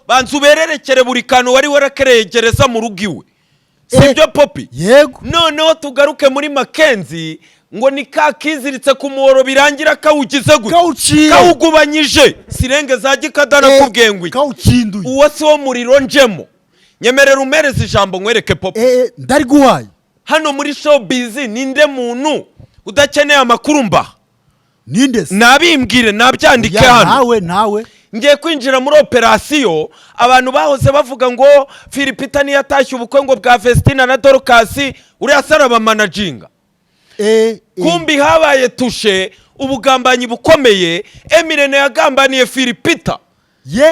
banza ubererekere buri kantu wari warakeregereza mu rugo iwe sibyo Poppy yego noneho tugaruke muri Mackenzie ngo ni kakiziritse ku muhoro birangira kawugize gute kawugubanyije sirenge za gikadana kubwengwi kawukinduye uwo si wo muriro njemo nyemerera umereze ijambo nkwereke Poppy ndari guhaye hano muri showbiz ninde muntu udakeneye amakuru mba ninde nabimbwire nabyandike hano nawe ngiye kwinjira muri operasiyo abantu bahoze bavuga ngo Philipita ni yatashye ubukwe ngo bwa Vestina na Dorcas uriya saraba managing kumbi habaye tushe ubugambanyi bukomeye Emirene yagambaniye Philipita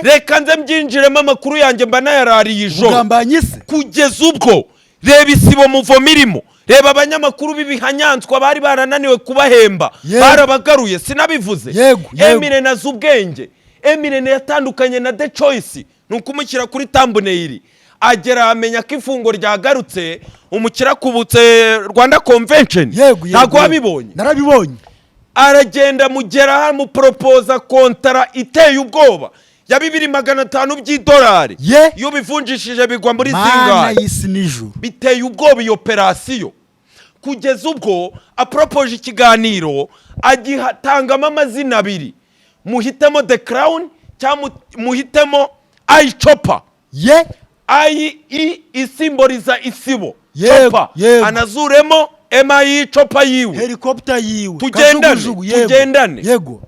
reka nze mbyinjiremo amakuru yanjye mba nayarariye ijoro ubugambanyi se kugeza ubwo reba isibo muvo mirimo reba abanyamakuru bibihanyanswa bari barananiwe kubahemba barabagaruye sinabivuze Emirene azubwenge Emirene yatandukanye na The Choice nukumushyira kuri thumbnail agera amenya ko ifungo ryagarutse umukira kubutse Rwanda Convention ntago wabibonye narabibonye aragenda mugera mu proposa kontara iteye ubwoba ya 2500 by'idolari yo bivunjishije bigwa muri zingahe biteye ubwoba iyo operasiyo kugeza ubwo apropose ikiganiro agihatangamo amazina abiri muhitemo The Crown cyangwa muhitemo I Chopper I isimboliza isibo Chopper anazuremo MI Chopper yiwe helicopter yiwe tugendane yego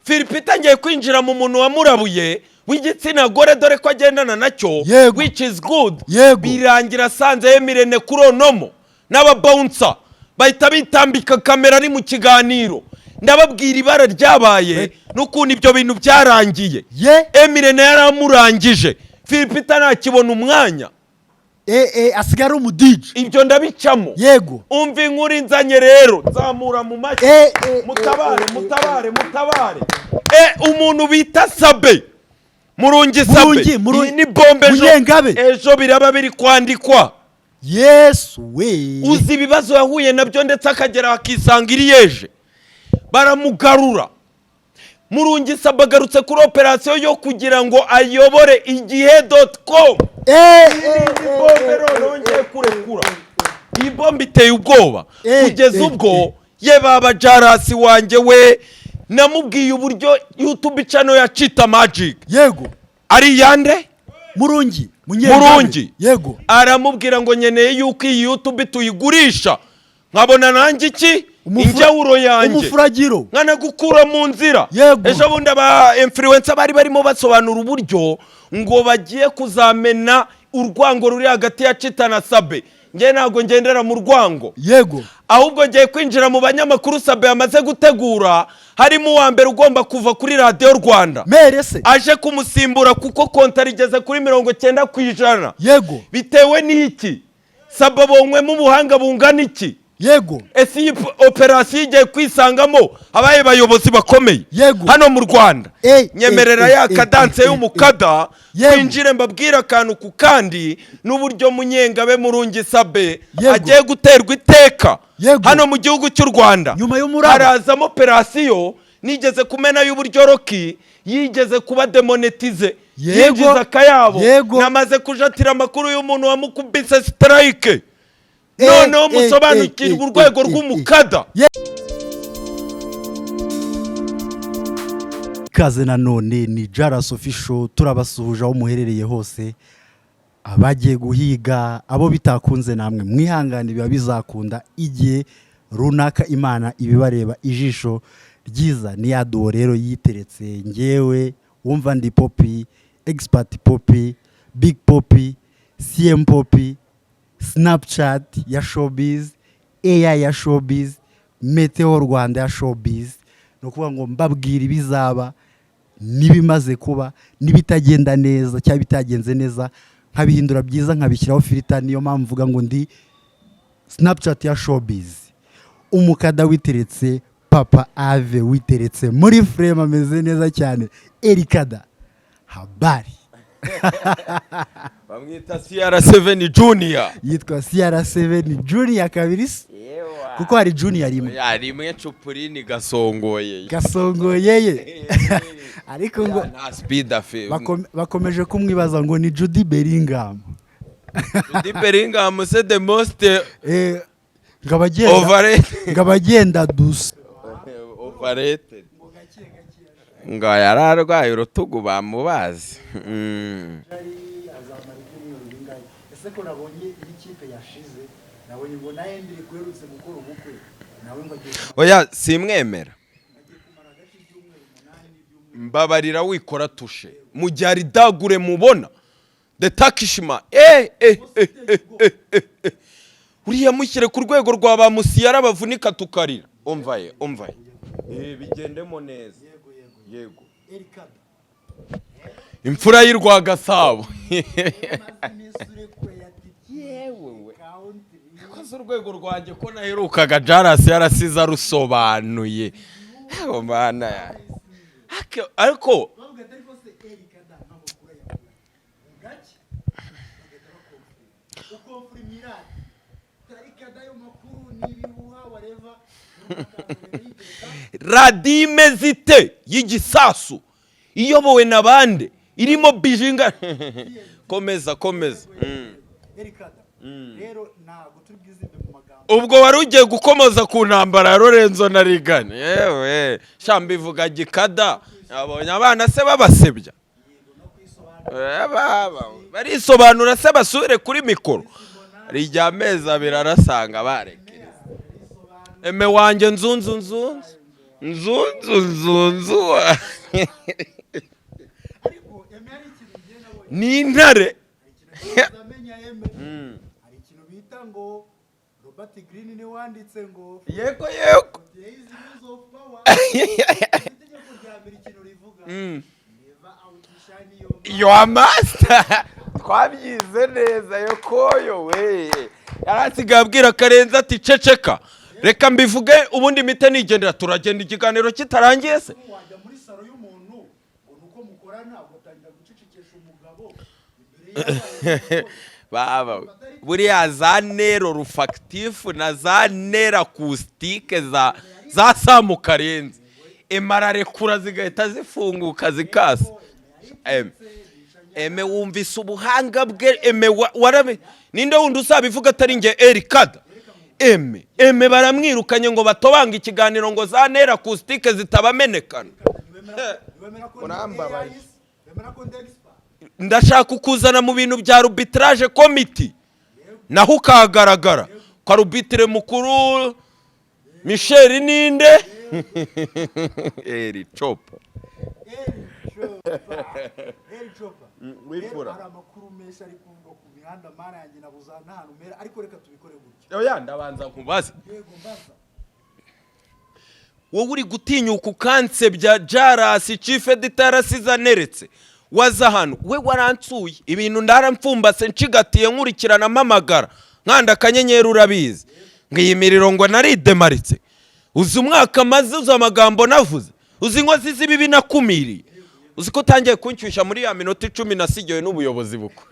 Philipita ngiye kwinjira mu muntu wamurabuye w'igitsina gore dore ko agendana nacyo which is good birangira sanze Emirene kuronomo n'aba bouncer bahita bitambika kamera ari mu kiganiro ndababwira ibara ryabaye n'ukuntu ibyo bintu byarangiye Emirene yaramurangije Philipita nakibona umwanya asigara umudije ibyo ndabicamo yego umva inkuru inzanye rero nzamura mu mashyi mutabare umuntu bita Sabe Murungi Sabe ni bombe ejo biraba biri kwandikwa Yesu we uzi ibibazo yahuye nabyo ndetse akagera akisanga iriyeje baramugarura Murungi Sabe agarutse kuri operasiyo yo kugira ngo ayobore igihe.com nongeye kurekura iyi bombe iteye ubwoba kugeza ubwo ye baba Jarasi wanjye we namubwiye uburyo YouTube channel ya Chita Magic yego ari yande Murungi yego aramubwira ngo nyeneye yuko iyi YouTube tuyigurisha nkabona nanjye iki injawuro yanjye umufuragiro nkana gukura mu nzira ejo bundi aba influencer bari barimo basobanura uburyo ngo bagiye kuzamena urwango ruri hagati ya Chita na Sabe nge nago ngendera mu rwango yego ahubwo ngiye kwinjira mu banyamakuru Sabe amaze gutegura harimo wa mbere ugomba kuva kuri Radio Rwanda merese aje kumusimbura kuko konta rigeze kuri 90% yego bitewe n'iki Sabe bonywe mu buhanga bungana iki yego esi operasiyo igiye kwisangamo abaye bayobozi bakomeye hano mu Rwanda nyemerera ya kadanse y'umukada kwinjire mbabwira akantu ku kandi n'uburyo Munyengabe Murungi Sabe agiye guterwa iteka hano mu gihugu cy'u Rwanda harazamo operasiyo nigeze kumena y'uburyo Rocky yigeze kuba demonetize yinjiza akayabo namaze kujatira amakuru y'umuntu wamukubise strike no musobanukirwa urwego rw'umukada kaze nanone ni Jaras Official turabasuhuje aho muherereye hose abagiye guhiga abo bitakunze namwe mwihangane biba bizakunda igihe runaka Imana ibibareba ijisho ryiza ni yaduo rero yiteretse ngewe wumva ndi Poppy expert Poppy Big Poppy CM Poppy Snapchat ya showbiz AI ya showbiz Meteo Rwanda ya showbiz no kuvuga ngo mbabwira ibizaba nibimaze kuba nibitagenda neza cyangwa bitagenze neza nkabihindura byiza nkabishyiraho filter niyo mpamvu mvuga ngo ndi Snapchat ya showbiz umukada witeretse Papa Ave witeretse muri frame ameze neza cyane Erikada habari bamwita CR7 Junior yitwa CR7 Junior kabiri kuko hari junior rimwe rimwe Cupurini gasongoye ariko ngo nta speed afe bakomeje kumwibaza ngo ni Jude Bellingham c'est the most ngabagenda dusa overrated ngo yararwaye urutugu bamubazi. ese ko nabonye ikipe yashize nabonye ngo naye ndiri kwerutse gukora ubukwe nawe ngo oya simwemera mbabarira wikora tushe mu gihe ari dagure mubona the Takishima uriya mushyire ku rwego rwa ba Musiyara bavunika tukarira umvaye bigendemo neza yego imfura y'irwa Gasabo yewe koze urwego rwanjye ko naherukaga Jaras yarasiza rusobanuye mana ariko radime zite y'igisasu iyobowe na bande irimo bijinga komeza rero ntago turi bwizimbe mu magambo ubwo wari ugiye gukomoza ku ntambara ya Lorenzo na Rigani yewe shamba ivuga gikada abonye abana se babasebya barisobanura se basubire kuri mikoro rijya amezi abiri arasanga barekera eme wanjye nzunzu ni intare hari ikintu bita ngo Robert Greene ni wanditse ngo yego your master twabyize neza yokoyo we yarasigaye abwira Karenzi ati ceceka reka mbivuge ubundi mite nigendera turagenda ikiganiro kitarangiye se wajya muri saro y'umuntu uko mukorana ugatangira gucicikesha umugabo baba buriya za nero rufactifu na za nero acoustique za Samu Karenzi emararekura zigahita zifunguka zikasa eme wumvise ubuhanga bwe warabe ninde wundi usabivuga atari nge Erikada eme baramwirukanye ngo batobanga ikiganiro ngo za nero acoustique zitabamenekana ndashaka ukuzana mu bintu bya arbitrage committee naho ukagaragara kwa arbitre mukuru Michel ninde Eri Chopa wifura amakuru menshi ari kuvuga ku mihanda mara yanjye nabuzana hano mera ariko reka tubikore gutyo oya ndabanza nkubaze wowe uri gutinyuka ukansebya Jaras chief editor asiza neretse waza hano we waransuye ibintu ndaramfumbase ncigatiye nkurikirana mpamagara nkanda kanyenyeri urabizi ngiyimiriro ngo naridemaritse uzi umwaka maze uzi amagambo navuze uzi inkozi z'ibibi nakumiriye uzi ko tangiye kunshyushya muri ya minota 10 nasigiwe n'ubuyobozi buko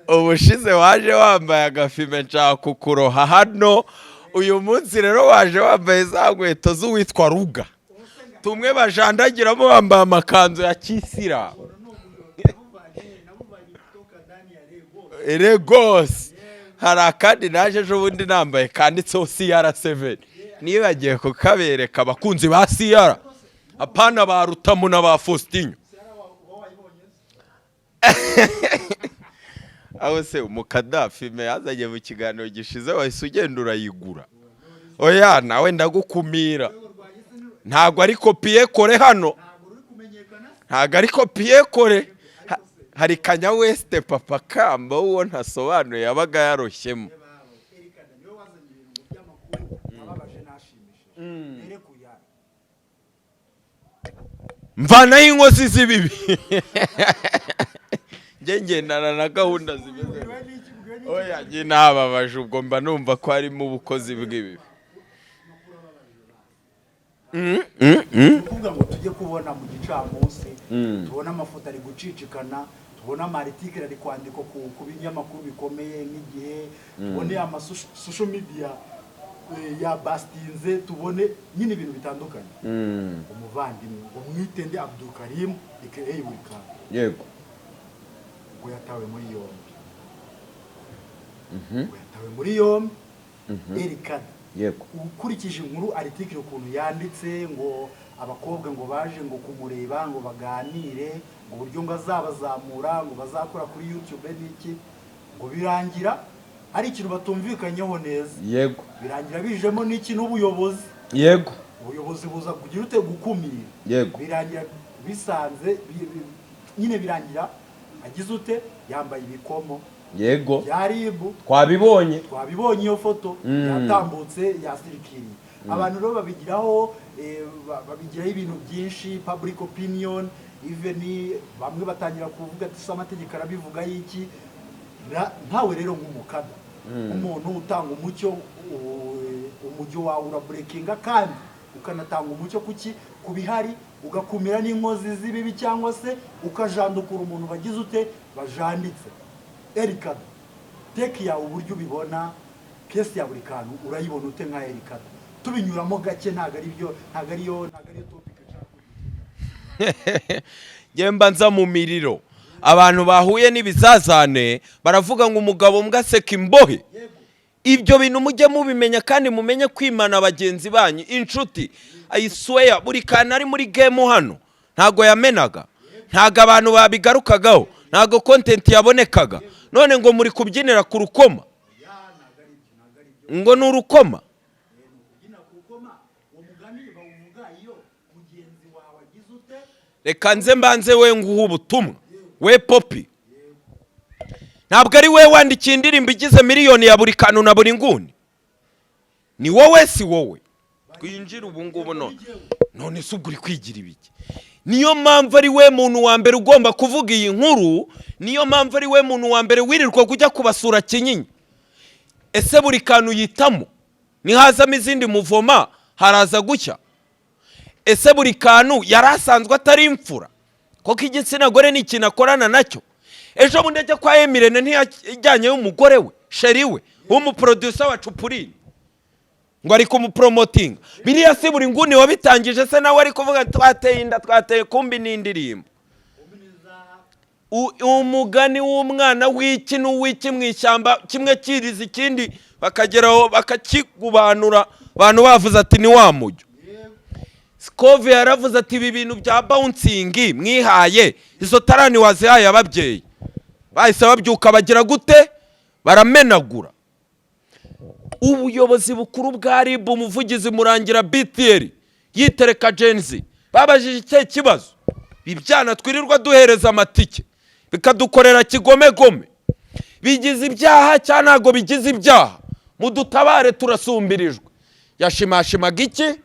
ubushize waje wambaye agafime nshaka kukuroha hano uyu munsi rero waje wambaye za nkweto z'uwitwa Ruga tumwe bajandagiramo bambaye amakanzu ya Kisira Lagos hari akandi naje ejo bundi nambaye kanditseho CR7 niyo bagiye kukabereka abakunzi ba CR apana ba Rutamu na ba Faustinho aho se umukadafi me yazanye mu kiganiro gishize wahise ugenda urayigura oya nawe ndagukumira ntago ari kopie kore hano ntago ari kopie kore hari Kanya West Papa Kamba uwo ntasobanuye yabaga yaroshyemo mvana y'inkozi z'ibibi ngendana na gahunda zimeze oya ngi nababaje ubwo mba numva ko ari mu bukozi bw'ibibi kuvuga ngo tujye kubona mu gicamunsi tubona amafoto ari gucicikana, tubona amaarticle ari kwandika ku binyamakuru bikomeye nk'igihe, tubone social media ya bastinze, tubone nyine ibintu bitandukanye. Umuvandimwe ngo Mwitende Abdul Karim aka Burikana, yego, ngo yatawe muri yombi. Yatawe muri yombi Erikana, yego. Ukurikije inkuru article ukuntu yanditse, ngo abakobwa ngo baje ngo kumureba ngo baganire, ngo buryo ngo azabazamura, ngo bazakora kuri YouTube n'iki, ngo birangira ari ikintu batumvikanyeho neza. Yego. Birangira bijemo n'iki n'ubuyobozi. Yego. Ubuyobozi buza kugira ute gukumira. Yego. Birangira bisanze nyine birangira agize ute yambaye ibikomo. Yego. Yaribu twabibonye iyo foto yatambutse yasirikiriye. Abantu rero babigiraho ibintu byinshi, public opinion, even bamwe batangira kuvuga ati amategeko arabivuga y'iki. Ntawe rero nk'umukada, umuntu utanga umucyo, umujyo wawe uraburekinga kandi ukanatanga umucyo ku bihari, ugakumira n'inkozi z'ibibi cyangwa se ukajandukura umuntu bagize ute bajanditse. Erikana, teki yawe uburyo ubibona, kesi ya Burikana urayibona ute nka Erikana? Tubinyuramo gake, ntago ariyo topic cyangwa Yemba nza mu miriro. Abantu bahuye n'ibizazane baravuga ngo umugabo mbwa seka imbohe. Ibyo bintu mujye mubimenya kandi mumenye kwimana bagenzi banyu, inshuti. I swear Burikana ari muri game hano ntago yamenaga, ntago abantu babigarukagaho, ntago content yabonekaga. None ngo muri kubyinira ku rukoma, ngo n'urukoma. Reka nze mbanze we nguha ubutumwa, we Poppy. Ntabwo ari we wandikiye indirimbo igize miliyoni ya Burikana na buri nguni. Ni wowe si wowe. Twinjira ubu ngubu none se uguri kwigira ibiki? Niyo mpamvu ari we muntu wa mbere ugomba kuvuga iyi nkuru, niyo mpamvu ari we muntu wa mbere wirirwa kujya kubasura Kinyinya. Ese Burikana yitamo nihazamo izindi muvoma haraza gucya? Ese Burikana yarasanzwe atari imfura koko igitsina gore ni ikintu akorana nacyo? Ejo bundi ajya kwa Emirene ntiyajyanye y'umugore we, sheri we, w'umuproducer wa Cupurine, ngo ari kumupromotinga. Biriya si buri nguni wabitangije se nawe ari kuvuga twateye inda, twateye kumbi n'indirimbo. Umugani w'umwana w'iki n'uw'iki mu ishyamba, kimwe kiriza ikindi, bakageraho bakakigubanura, abantu bavuze ati ni wa mujyo. Skove yaravuze ati ibi bintu bya bouncing mwihaye izo tarani wazihaye ababyeyi, bahise babyuka bagira gute baramenagura. Ubuyobozi bukuru bwa RIB, umuvugizi Murangira BTR yitereka Genzi babajije icyo kibazo, bibyana twirirwa duhereza amatike bikadukorera kigomegome, bigize ibyaha cyane ntago bigize ibyaha, mudutabare turasumbirijwe. Yashimashimaga iki?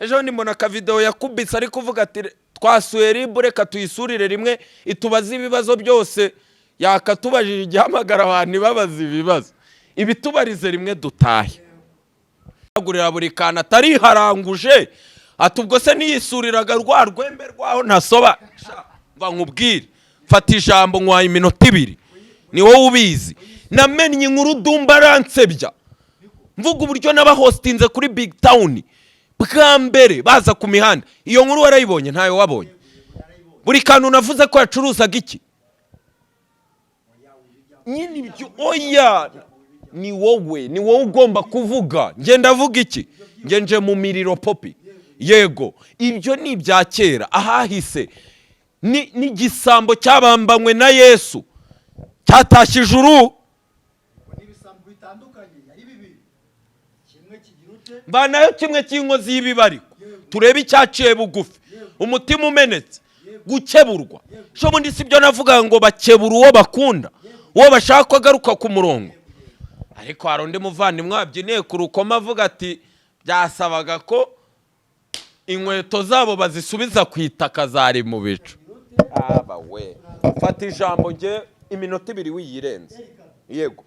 Ejo ndimona aka video yakubise ari kuvuga ati twasuye RIB reka tuyisurire rimwe itubaza ibibazo byose, yakatubajije igihamagara abantu babaza ibibazo, ibitubarize rimwe dutahe. Agurira Burikana atari haranguje ati ubwo se niyisuriraga rwa rwembe rwaho ntasoba. Mva nkubwire, fata ijambo nkwaye iminota 2, ni wowe ubizi. Namenye inkuru Dumbaransebya mvuga uburyo n'abahostinze kuri Big Town bwa mbere baza ku mihanda. Iyo nkuru warayibonye? Ntayo wabonye? Burikana unavuze ko yacuruzaga iki? Nyine ibyo oya, ni wowe ugomba kuvuga. Nge ndavuga iki? Nge nje mu miriro Poppy. Yego, ibyo ni ibya kera ahahise. Ni gisambo cyabambanywe na Yesu cyatashye ijuru. Banayo kimwe cy'inkozi y'ibibariko, turebe icyaciye bugufi, umutima umenetse, gukeburwa. Sho bundi sibyo navuga ngo bakebura uwo bakunda, uwo bashaka agaruka ku murongo. Ariko haronde muvandimwe wabyineye ku rukoma avuga ati byasabaga ko inkweto zabo bazisubiza ku itaka zari mu bicu. Aba we fata ijambo nge iminota 2 wiyirenze. Yego.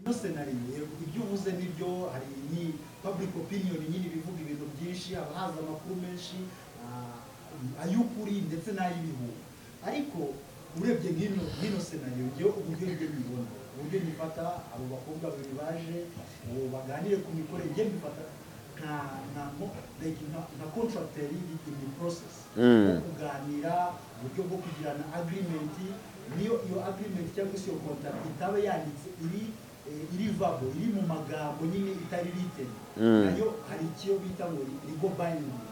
ino senariyo ibyo uvuze nibyo, hari ni public opinion nyine bivuga ibintu byinshi, haba haza amakuru menshi ay'ukuri ndetse n'ay'ibihuha, ariko urebye nk'ino senariyo njyewe uburyo njye mbibona, uburyo nyifata abo bakobwa babiri baje baganire ku mikorere, njye mbifata nka contractor in process kuganira uburyo bwo kugirana agreement, niyo iyo agreement cyangwa se iyo contract itaba yanditse iri vabo, iri mu magambo nyine itari written, nayo hari ikiyo bita ngo legal binding,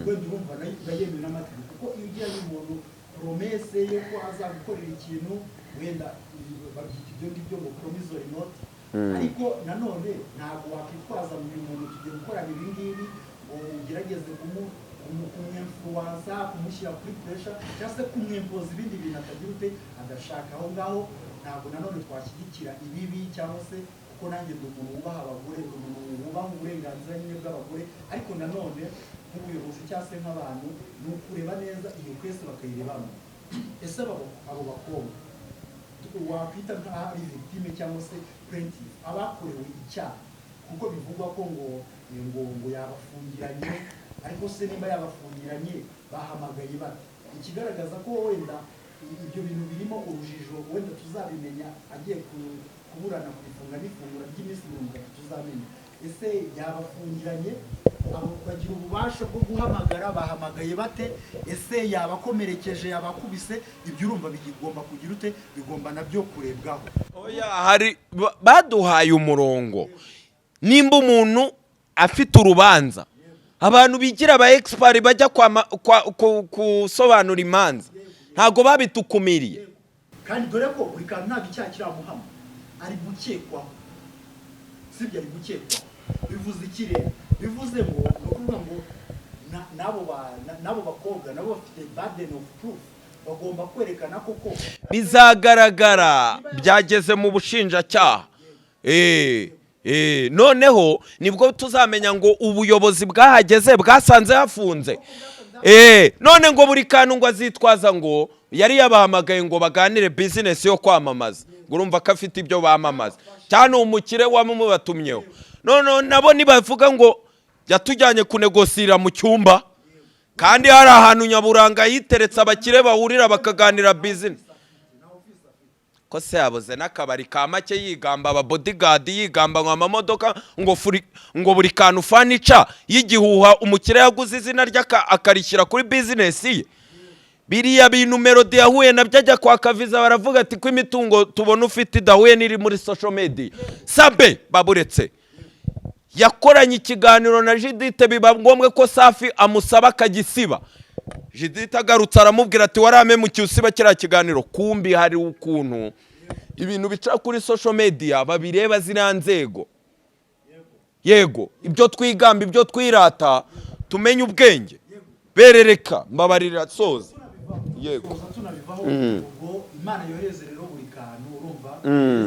wenda urumva nayemewe n'amategeko, kuko iyo ugira n'umuntu promesse yo ko azagukorera ikintu, wenda babyita ibyo ngibyo ngo promissory note, ariko nanone ntabwo wakwitwaza mu muntu tugiye gukorana ibi ngibi ngo ugerageze kumwemfuwansa, kumushyira kuri pressure cyangwa se kumwempoza ibindi bintu atagira ute adashaka. Aho ngaho ntabwo nanone twashyigikira ibibi, cyangwa se kuko nanjye ndi umuntu wubaha abagore, ndi umuntu wubaha uburenganzira nyine bw'abagore, ariko nanone nk'ubuyobozi cyangwa se nk'abantu ni ukureba neza iyo kwese bakayirebamo. Ese abo bakobwa wakwita nk'aho ari victime cyangwa se plaintiff, abakorewe icyaha, kuko bivugwa ko ngo yabafungiranye, ariko se niba yabafungiranye bahamagaye bate? Ikigaragaza ko wenda ibyo bintu birimo urujijo, wenda tuzabimenya agiye kuburana ku ifunga n'ifungura ry'iminsi 30 tuzamenya. Ese yabafungiranye, abo bagira ububasha bwo guhamagara, bahamagaye bate? Ese yabakomerekeje, yabakubise? Ibyo urumva bigomba kugira ute, bigomba nabyo kurebwaho. Oya, hari baduhaye umurongo, nimba umuntu afite urubanza, abantu bigira aba expert bajya kusobanura imanza, ntago babitukumiriye, kandi dore ko buri kantu ntabwo icyaha kiramuhama, ari gukekwaho, sibyo? Ari gukekwaho. Bivuze iki rero? Bivuze ngo nukuvuga ngo nabo bakobwa nabo bafite burden of proof, bagomba kwerekana koko bizagaragara byageze mu bushinjacyaha. Noneho nibwo tuzamenya ngo ubuyobozi bwahageze bwasanze hafunze. None ngo buri kantu ngo azitwaza ngo yari yabahamagaye ngo baganire business yo kwamamaza, ngo urumva ko afite ibyo bamamaza, cyane umukire wamubatumyeho. None nabo nibavuga ngo yatujyanye kunegosira mu cyumba, kandi hari ahantu nyaburanga yiteretse abakire bahurira bakaganira business, ko se yabuze n'akabari ka make yigamba aba bodyguard, yigamba ngo amamodoka, ngo buri kantu furniture y'igihuha umukire yaguze izina rya akarishyira kuri business ye. Biriya bintu Melody yahuye nabyo ajya kwa Kaviza, baravuga ati ko imitungo tubona ufite idahuye n'iri muri social media. Sabe baburetse yakoranye ikiganiro na Judith, biba ngombwa ko Safi amusaba akagisiba. Judith agarutse aramubwira ati warame mu cyusiba kira kiganiro. Kumbi hari ukuntu ibintu bica kuri social media babireba zina nzego. Yego, ibyo twigamba, ibyo twirata, tumenye ubwenge. Berereka mbabarira soza. Yego, ubwo Imana yohereze rero buri kantu, urumva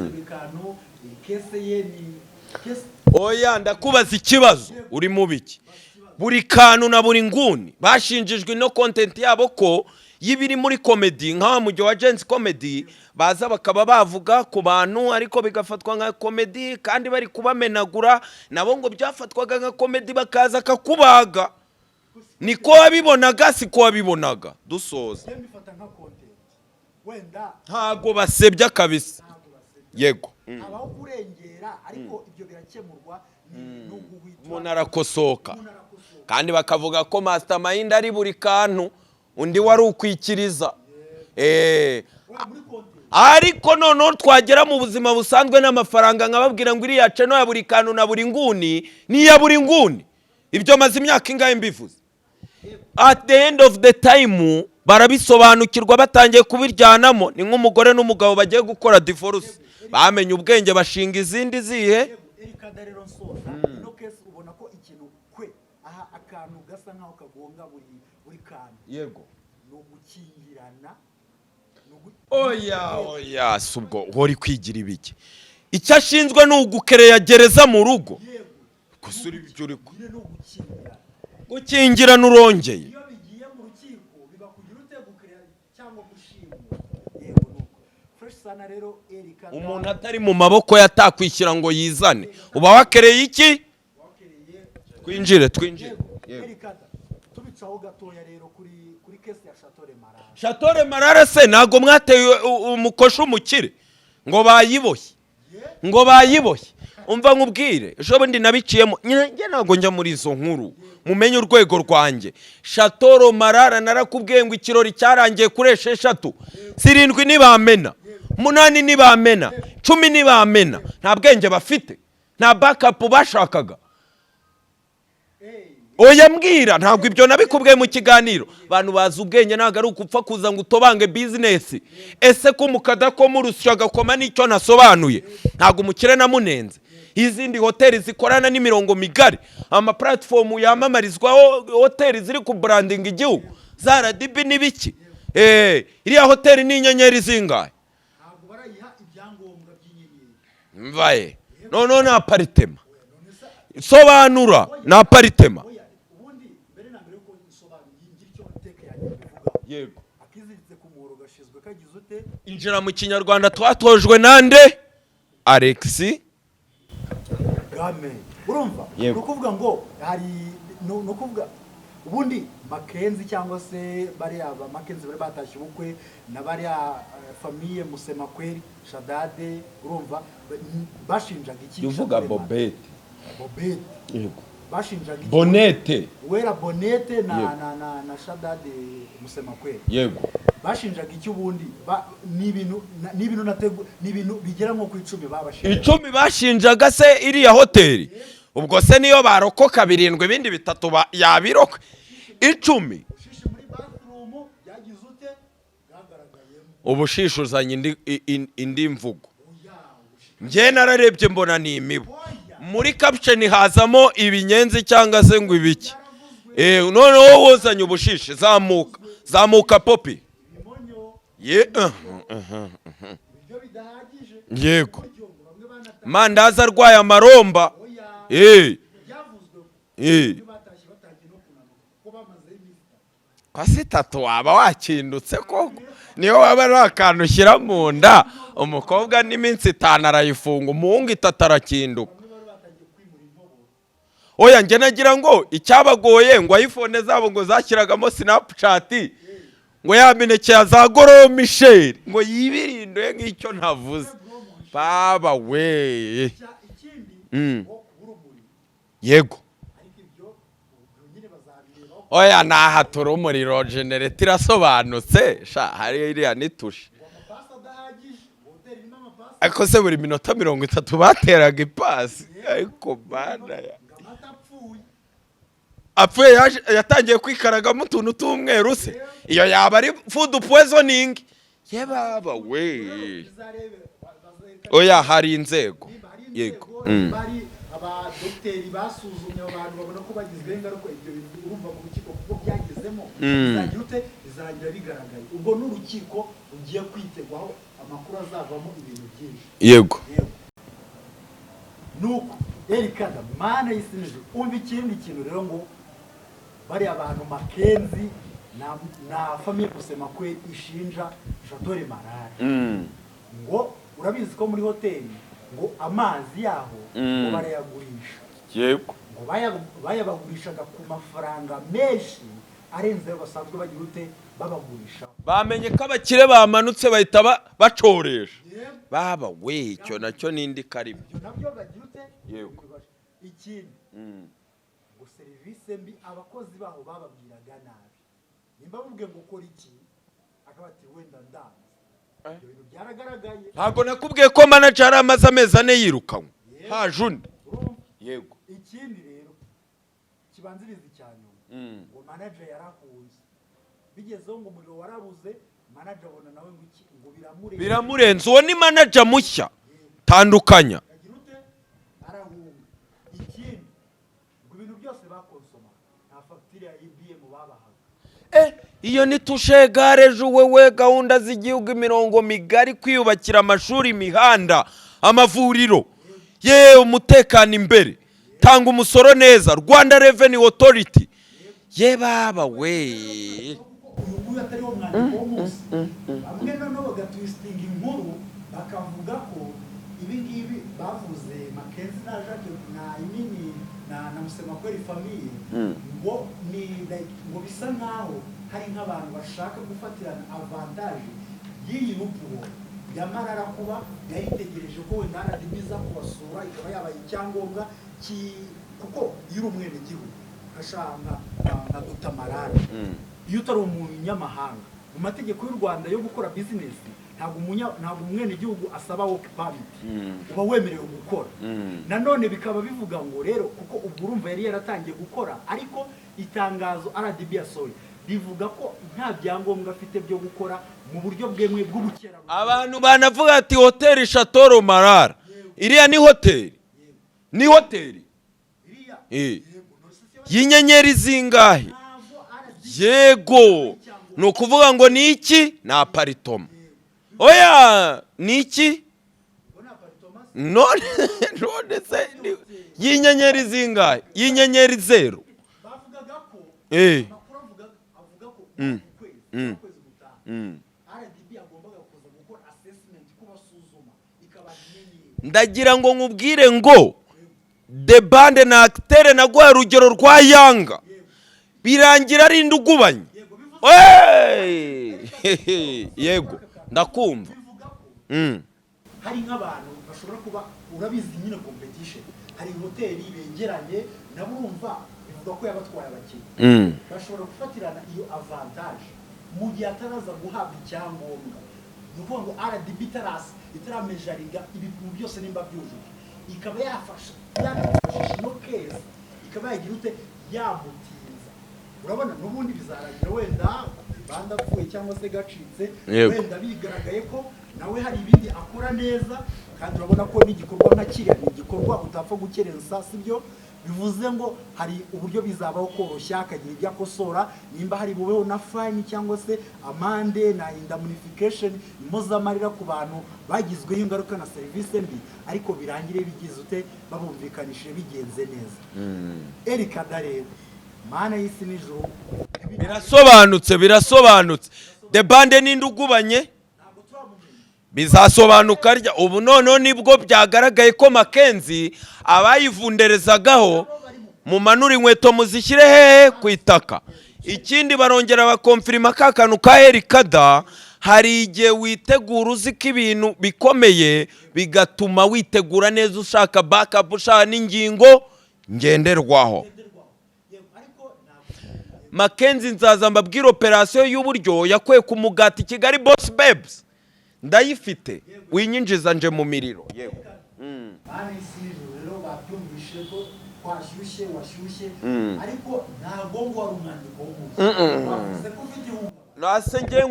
buri kantu kese ye ni kese. Oya, ndakubaza ikibazo, uri mu biki? Buri kantu na buri nguni bashinjijwe no content yabo ko yibiri muri comedy, nka mujyo wa Gens Comedy baza bakaba bavuga ku bantu ariko bigafatwa nka comedy, kandi bari kubamenagura nabo ngo byafatwaga nka comedy bakaza kakubaga. Niko wabibonaga, siko wabibonaga? Dusoza ntago basebya kabisa. Yego, abaho kurengera, ariko ibyo birakemurwa umuntu arakosoka, kandi bakavuga ko mastermind ari buri kantu undi wari ukwikiriza. Ariko noneho twagera mu buzima busanzwe n'amafaranga nkababwira ngo iriya channel ya buri kantu na buri nguni ni ya buri nguni. Ibyo maze imyaka ingahe mbivuze. At the end of the time barabisobanukirwa, batangiye kubiryanamo. Ni nk'umugore n'umugabo bagiye gukora divorce, bamenye ubwenge bashinga izindi zihe. Ino case ubona ko ikintu kwe aha akantu gasa nkaho kagonga buri kantu. Yego, no gukingirana. Oya subwo hori kwigira ibiki. Icyo ashinzwe ni ugukereya gereza mu rugo. Kusuri ibyo uri gukingirana urongeye. Iyo bigiye mu rukiko biba kugira ute gukereya cyangwa gushimwa. Yego nuko. Fresh umuntu atari mu maboko yatakwishyira ngo yizane uba wakereye iki twinjire tubicaho gatoya rero kuri kesi ya Shatore Marara se ntago mwateye umukosha umukire ngo bayiboshye umva nkubwire ejo bundi nabiciyemo njye ntago njya muri izo nkuru mumenye urwego rwanjye Shatore Marara narakubwiye ngo ikirori cyarangiye kuri 6 7 nibamena 8 nibamena 10 nibamena nta bwenge bafite nta backup bashakaga oya mbwira ntabwo ibyo nabikubwiye mu kiganiro abantu bazi ubwenge ntago ari ukupfa kuza ngo utobange business ese ko mukada ko murusya gakoma nicyo nasobanuye ntago umukire namunenze izindi hoteli zikorana n'imirongo migari ama platform yamamarizwaho hoteli ziri ku branding igihugu za RDB nibiki iriya hoteli ni inyenyeri zingahe ntabwo barayiha ibyangombwa by'inyenyeri mvaye none na apartment sobanura na apartment yego akiziritse ku muhoro gashizwe kagize ute injira mu kinyarwanda twatojwe nande Alex Game urumva nukuvuga ngo hari nukuvuga ubundi Makenzi cyangwa se bari aba Makenzi bari batashye ubukwe na bari famille Musema kweri Shadade urumva bashinjaga iki uvuga Bobette yego bashinjaga Bonete wera Bonete na Shadade Musema kweri yego bashinjaga iki ubundi n'ibintu natego n'ibintu bigera nko ku 10 babashinjaga 10 bashinjaga se iriya hoteli ubwo se niyo barokoka 7 ibindi 3 yabiroka 10 muri bathroom yagize ute gagaragayemo ubushishuzanye indi mvugo nge nararebye mbona ni imibu muri caption hazamo ibinyenzi cyangwa se ngo ibiki noneho wozanye ubushishi zamuka popi yego mandaza arwaye amaromba kwa 3 waba wakindutse koko niyo waba ari akantu ushyira mu nda umukobwa n'iminsi 5 arayifunga umuhungu 3 arakinduka oya nge nagira ngo icyabagoye ngo iPhone zabo ngo zashyiragamo Snapchat ngo yamenekeye za Goro Michel ngo yibirinde nk'icyo ntavuze baba we yego oya naha turumuriro generator irasobanutse sha hari iriya nitushe ariko se buri minota 30 bateraga ipasi ariko bana apfuye yatangiye kwikaragamo utuntu tw'umweru se iyo yaba ari food poisoning ye baba we oya hari inzego yego bari aba docteurs basuzumye abantu babona ko bagizwe ingaruka ibyo urumva mu rukiko kuko byagezemo bizagirute bizarangira bigaragaye ubwo n'urukiko ugiye kwitegwaho amakuru azavamo ibintu byinshi yego nuko Erikada mana yisinije umva ikindi kintu rero ngo bari abantu Makenzi na famille Musema kweri ishinja Shatore Marara ngo urabizi ko muri hoteli ngo amazi yaho ngo barayagurisha yego ngo bayabagurishaga ku mafaranga menshi arenze basanzwe bagira ute babagurisha bamenye ko abakire bamanutse bahita bacoresha baba we icyo nacyo nindi karibyo nabyo bagira ute yego ikindi ngo service mbi abakozi baho bababwiraga nabi nimba bubwe ngo ukora iki akabati wenda ndanze ibintu byaragaragaye ntago nakubwiye ko manager amaze amezi 4 yirukanwe haje undi yego ikindi rero kibanziriza cyane ngo manager yarahuze bigezeho ngo umuriro warabuze manager abona nawe ngo biramurenze uwo ni manager mushya tandukanya arahunga ikindi ngo ibintu byose bakonsoma nta facture ya IBM babahaga iyo nitushe gare juwewe gahunda z'igihugu imirongo migari kwiyubakira amashuri imihanda amavuriro ye umutekano imbere tanga umusoro neza Rwanda Revenue Authority ye baba we uyu atari wo mwandiko w'umunsi bamwe noneho bagatwistinga inkuru kusema kweli famiye ngo ngo bisa nkaho hari nk'abantu bashaka gufatirana avantage y'iyi rupuro yamarara kuba yayitegereje ko wenda RDB iza kubasura ikaba yabaye icyangombwa kuko iyo uri umwenegihugu ashaka nka Dutamarara iyo utari umunyamahanga mu mategeko y'u Rwanda yo gukora business ntabwo umwenegihugu asaba work permit uba wemerewe gukora nanone bikaba bivuga ngo rero kuko ubwo urumva yari yaratangiye gukora ariko itangazo RDB yasohoye rivuga ko nta byangombwa afite byo gukora mu buryo bwemwe bw'ubukerarugendo. Abantu banavuga ati hoteli Chateau Marara iriya ni hoteli y'inyenyeri zingahe? Yego, ni ukuvuga ngo ni iki? Ni aparitoma. Oya, ni iki? None se y'inyenyeri zingahe? Y'inyenyeri 0. Bavugaga ko avuga ko RDB agombaga kuza gukora assessment kubasuzuma ikaba inyenyeri. Ndagira ngo nkubwire ngo The Band na acteur naguha urugero rwa Yanga birangira ari ndugubanye. Yego ndakumva. Hari nk'abantu bashobora kuba urabizi nyine competition hari hoteli begeranye nabumva bivuga ko yabatwaye abakinnyi bashobora gufatirana iyo avantage mu gihe ataraza guhabwa icyangombwa nuko ngo RDB itaramejaringa ibipimo byose nimba byujuje ikaba yafasha no case ikaba yagira ute yamutinza urabona n'ubundi bizarangira wenda banda pfuye cyangwa se gacitse wenda bigaragaye ko nawe hari ibindi akora neza kandi urabona ko n'igikorwa nka kiriya ni igikorwa utapfa gukerensa sibyo bivuze ngo hari uburyo bizabaho koroshya akagira ibyo akosora nimba hari bubeho na fine cyangwa se amande na indemnification impozamarira ku bantu bagizweho ingaruka na serivisi mbi ariko birangire bigize ute babumvikanishije bigenze neza. Erika Darere mana y'isi n'ijuru birasobanutse The Band n'indugubanye bizasobanuka rya ubu none nibwo byagaragaye ko Mackenzie abayivunderezagaho mu manura inkweto muzishyire hehe ku itaka. Ikindi barongera bakonfirima kakanu ka Erikada hari igihe witegura uzi ko ibintu bikomeye bigatuma witegura neza ushaka backup ushaka n'ingingo ngenderwaho. Mackenzie nzaza mbabwira operation y'uburyo yakwe ku mugati Kigali Boss Babes ndayifite winyinjiza nje mu miriro. Yego rero babyumvishe ko washyushye ariko ntabwo ngo wari umwandiko w'umuntu ko igihugu nase ngiye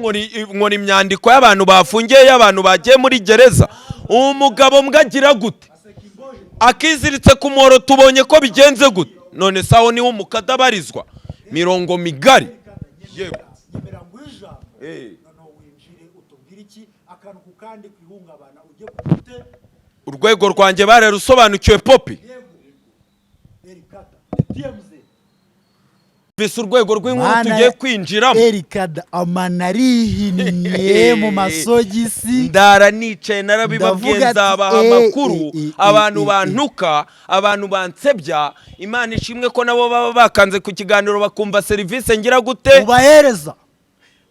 nkora imyandiko y'abantu bafungiye y'abantu bagiye muri gereza. Umugabo mwagira gute akiziritse ku muhoro tubonye ko bigenze gute none saho ni umukadabarizwa mirongo migari. Yego urwego rwanjye bare rusobanukiwe Popi bise urwego rw'inkuru tugiye kwinjiramo. Erikada amanarihiniye mu masogisi ndara nicaye narabibabwiye nzabaha amakuru abantu bantuka abantu bansebya Imana ishimwe ko nabo baba bakanze ku kiganiro bakumva serivisi ngira gute ubahereza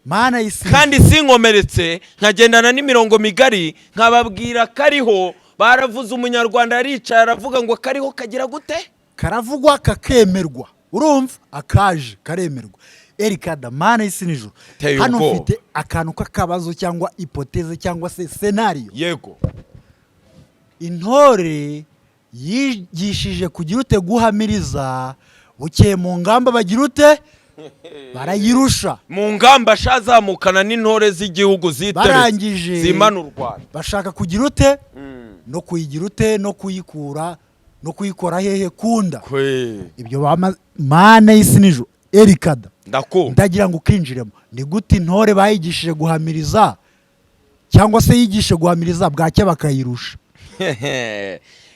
mana y'isi kandi sinkomeretse nkagendana n'imirongo migari nkababwira kariho baravuze umunyarwanda yaricaye aravuga ngo kariho kagira gute karavugwa kakemerwa urumva akaje karemerwa. Erikada mana y'isi n'ijuru hano mfite akantu k'akabazo cyangwa hypothèse cyangwa se scenario. Yego intore yigishije kugira ute guhamiriza bukeye mu ngamba bagira ute barayirusha mu ngamba shazamukana n'intore z'igihugu ziteretse zimana u Rwanda bashaka kugira ute no kuyigira ute no kuyikura no kuyikora hehe kunda ibyo mana y'isi n'ijuru. Erikada ndagira ngo ukinjiremo ni gute intore bayigishije guhamiriza cyangwa se yigishe guhamiriza bwacye bakayirusha.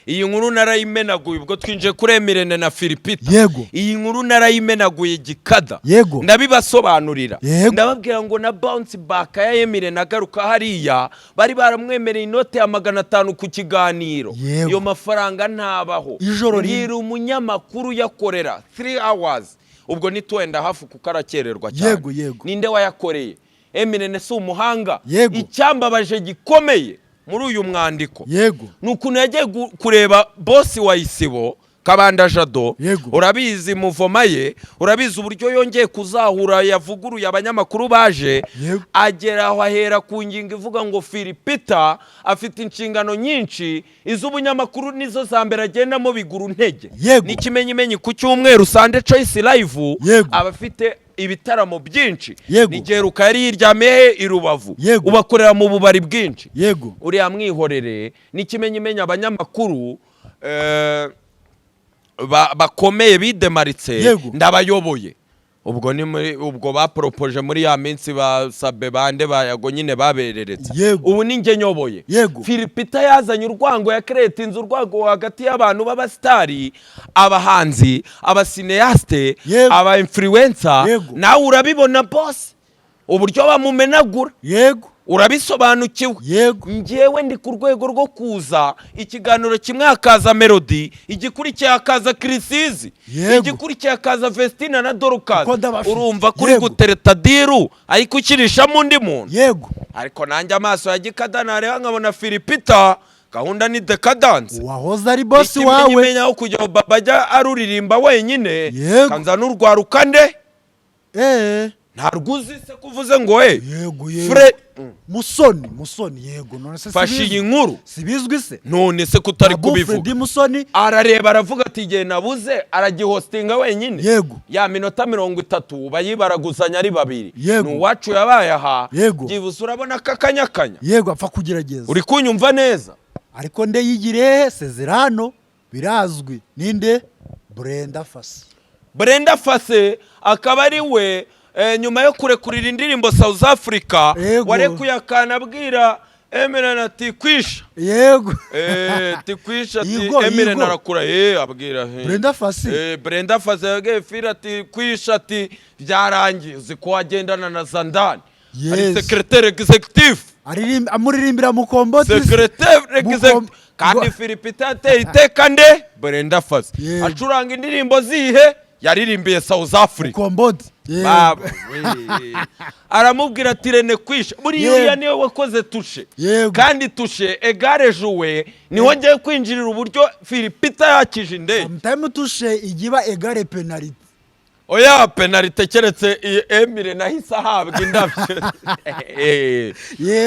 iyi nkuru narayimenaguye ubwo twinjiye kuri Emirene na Philipita. Yego. Iyi nkuru narayimenaguye gikada. Yego. Ndabibasobanurira. Yego. Ndababwira ngo na bounce back ya Emirene agaruka hariya bari baramwemereye inote ya 500 ku kiganiro. Iyo mafaranga ntabaho. Ijoro riri umunyamakuru yakorera 3 hours. Ubwo ni 2.5 kukarakererwa cyane. Yego, yego. Ninde wayakoreye? Emirene si umuhanga. Yego. Icyambabaje gikomeye muri uyu mwandiko. Yego. Nukuntu yagiye kureba boss wa Isibo Kabanda Jado. Yego. Urabizi muvoma ye, urabizi uburyo yongeye kuzahura yavuguruye abanyamakuru baje. Yego. Agera aho ahera ku ngingo ivuga ngo Philipita afite inshingano nyinshi, iz'ubunyamakuru nizo za mbere agendamo biguru ntege. N'ikimenyimenyi ku cyumweru Sunday Choice Live abafite ibitaramo byinshi. Nigeruka yari yiryamiye i Rubavu, ubakorera mu bubari bwinshi. Uriya mwihorere n'ikimenyimenyi abanyamakuru bakomeye bidemaritse ndabayoboye. Ubwo ni muri ubwo baporopoje muri ya minsi basabe bande bayago nyine babereretse. Ubu ninjye nyoboye. Philipita yazanye urwango ya create inzu urwango hagati y'abantu b'abastari, abahanzi, abasineaste, aba influencer. Nawe urabibona boss uburyo bamumenagura. Urabisobanukiwe. Ngewe ndi ku rwego rwo kuza ikiganiro kimwe hakaza Melody, igikurikiye hakaza Chrisizi, igikurikiye hakaza Vestina na Dorcas. Urumva kuri gutereta diru ariko ukirishamo undi muntu. Ariko nanjye amaso ya gikada nareba nkabona Philipita gahunda ni decadence. Wahoze ari boss wawe. Ikimenya aho kujya babajya aruririmba wenyine kanza n'urwaruka nde. Ntarguzi se kuvuze ngo Musoni yego none se fashiye inkuru sibizwi se none se kutari kubivuga. Musoni arareba aravuga ati igihe nabuze aragihostinga wenyine. Ya minota 30 bayibaraguzanya ari babiri. Nuwacu yabaye aha byibuze urabona kakanyakanya. Apfa kugerageza. Uri kunyumva neza. Ariko nde yigire Sezerano birazwi ninde Brenda Fassie akaba ari we nyuma yo kurekurira indirimbo South Africa warekuye akanabwira Emirene ati kwisha. Tikwisha ati Emirene arakura abwira Brenda Fassie yageye fira ati kwisha ati byarangiye uzi ko wagendana na Zandani. Ari secrétaire executive. Amuririmbira mu Komboti. Secrétaire executive. Kandi Philipita ateye iteka nde Brenda Fassie. Acuranga indirimbo zihe yaririmbiye South Africa. Komboti. Aramubwira ati Rene kwisha buriya niwe wakoze tushe. Kandi tushe egare jouer niho ngiye kwinjirira uburyo Philipita yakije inde. Sometimes tushe igiba egare penalty. Oya penalty keretse Emirene nahise ahabwa indabyo.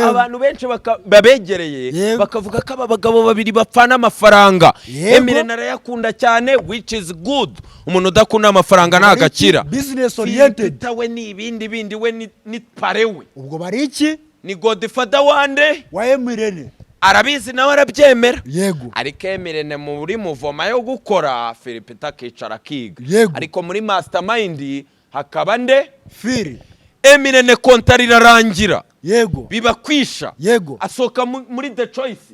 Abantu benshi babegereye bakavuga ko aba bagabo babiri bapfana amafaranga. Emirene arayakunda cyane which is good. Umuntu udakunda amafaranga ntagakira. Business oriented. We ni ibindi we ni parewe. Ubwo bari iki? Ni Godfather wande wa Emirene. Arabizi nawe arabyemera. Ariko Emirene muri muvoma yo gukora Philipita akicara kiga. Ariko muri mastermind hakaba nde Phil. Emirene konta rirarangira. Biba kwisha. Asoka muri The Choice.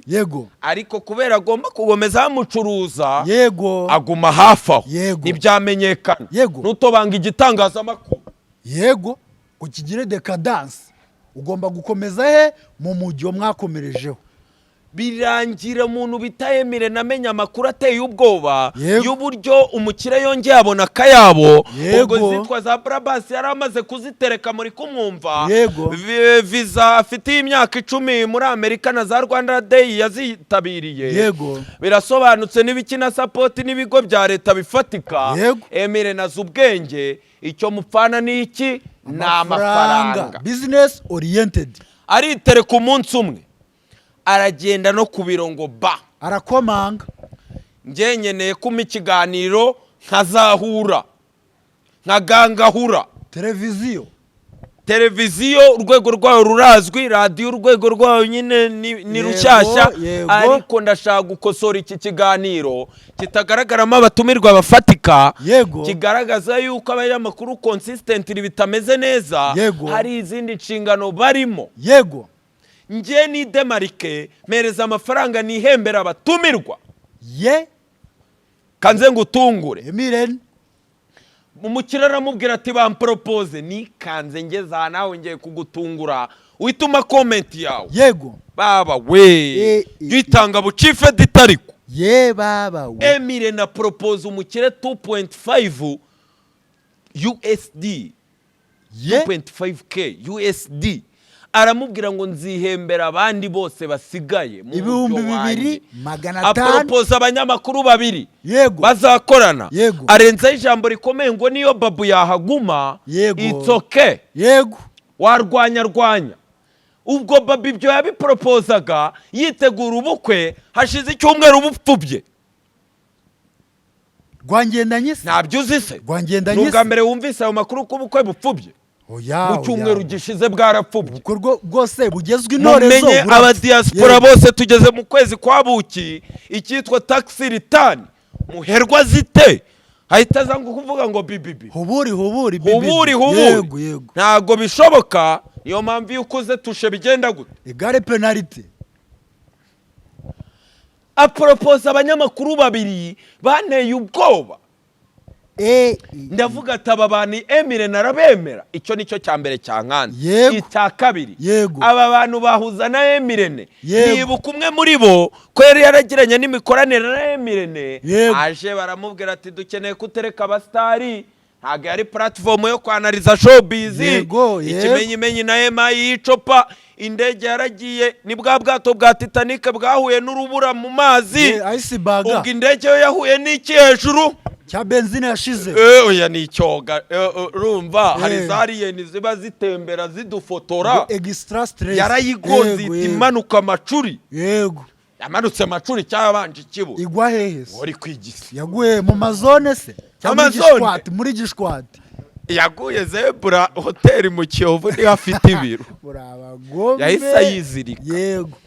Ariko kubera agomba kugomeza amucuruza. Aguma hafa. Nibyamenyekana. Nutobanga igitangazamakuru. Kukigire decadence. Ugomba gukomeza he mu mujyo mwakomerejeho. Birangira umuntu bita Emirene amenya amakuru ateye ubwoba y'uburyo umukire yongeye abona kayabo. Ubwo zitwa za Brabus yaramaze kuzitereka muri kumwumva. Visa afite imyaka 10 muri Amerika na za Rwanda Day yazitabiriye. Birasobanutse n'ibikina support n'ibigo bya leta bifatika. Emirene azubwenge icyo mupfana ni iki na amafaranga. Business oriented. Aritereka umunsi umwe aragenda no kubirongo arakomanga. Ngenyeneye kuma ikiganiro nkazahura nkagangahura. Televiziyo urwego rwayo rurazwi, radio urwego rwayo nyine ni rushyashya. Ariko ndashaka gukosora iki kiganiro kitagaragaramo abatumirwa bafatika. Kigaragaza yuko abanyamakuru consistently bitameze neza. Hari izindi nshingano barimo. Nje ni demarike mereza amafaranga nihembera abatumirwa. ye kanze ngutungure Emirene umukire aramubwira ati bampropose nikanze ngeze aha nawe ngiye kugutungura wituma comment yawe yego baba we yitanga bucife ditariko ye baba we Emirene na propose umukire 2.5 USD ye 2.5k USD aramubwira ngo nzihembera abandi bose basigaye mu ibihumbi 2,500 apropose abanyamakuru babiri yego bazakorana yego arenzaho ijambo rikomeye ngo niyo babu yahaguma it's okay yego warwanya ubwo babu ibyo yabiproposaga yitegura ubukwe hashize icyumweru bupfubye rwangendanye se ntabyo uzi se rwangendanye nubwa mbere wumvise ayo makuru ko ubukwe bupfubye mu cyumweru gishize bwarapfubye rwose bugezwe intorezo mumenye abadiaspora bose tugeze mu kwezi kwa buki icyitwa tax return muherwa zite ahita aza kuvuga ngo bibibi huburi yego ntago bishoboka niyo mpamvu iyo ukuze tushe bigenda gute egare penalty apropose abanyamakuru babiri banteye ubwoba ndavuga ati aba bantu Emirene arabemera icyo nicyo cya mbere cya nkanda icya kabiri aba bantu bahuza na Emirene nibuka umwe muri bo ko yari yaragiranye n'imikoranire na Emirene aje baramubwira ati dukeneye kutereka abastari ntabwo yari platform yo kwanariza showbiz ikimenyimenyi na MI yicopa indege yaragiye ni bwa bwato bwa Titanic bwahuye n'urubura mu mazi ubwo indege yo yahuye n'iki hejuru cya benzine yashize oya ni icyoga urumva hari za alien ziba zitembera zidufotora extra stress yarayigoze imanuka amacuri yego yamanutse amacuri cyabanje ikibu igwa hehe uri kwigisa yaguye mu mazone se muri gishwati yaguye Zebra hotel mu Kiyovu ni hafite ibiro yahise ayizirika yego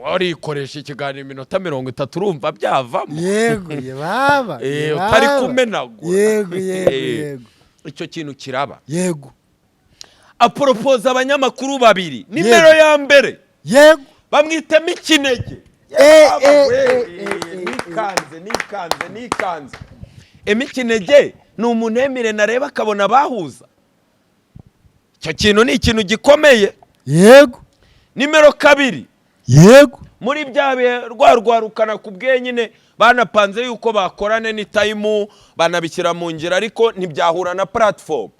warikoresha ikiganiro iminota 30 urumva byavamo yego baba utari kumenagura yego icyo kintu kiraba yego apropose abanyamakuru babiri nimero ya mbere yego bamwitema ikinege nikanze emikinege ni umuntu Emirene areba akabona bahuza icyo kintu ni ikintu gikomeye yego nimero kabiri yego muri byabe rwarwarukana ku bwenyine banapanze yuko bakorane ni time banabikira mu ngira ariko ntibyahura na platform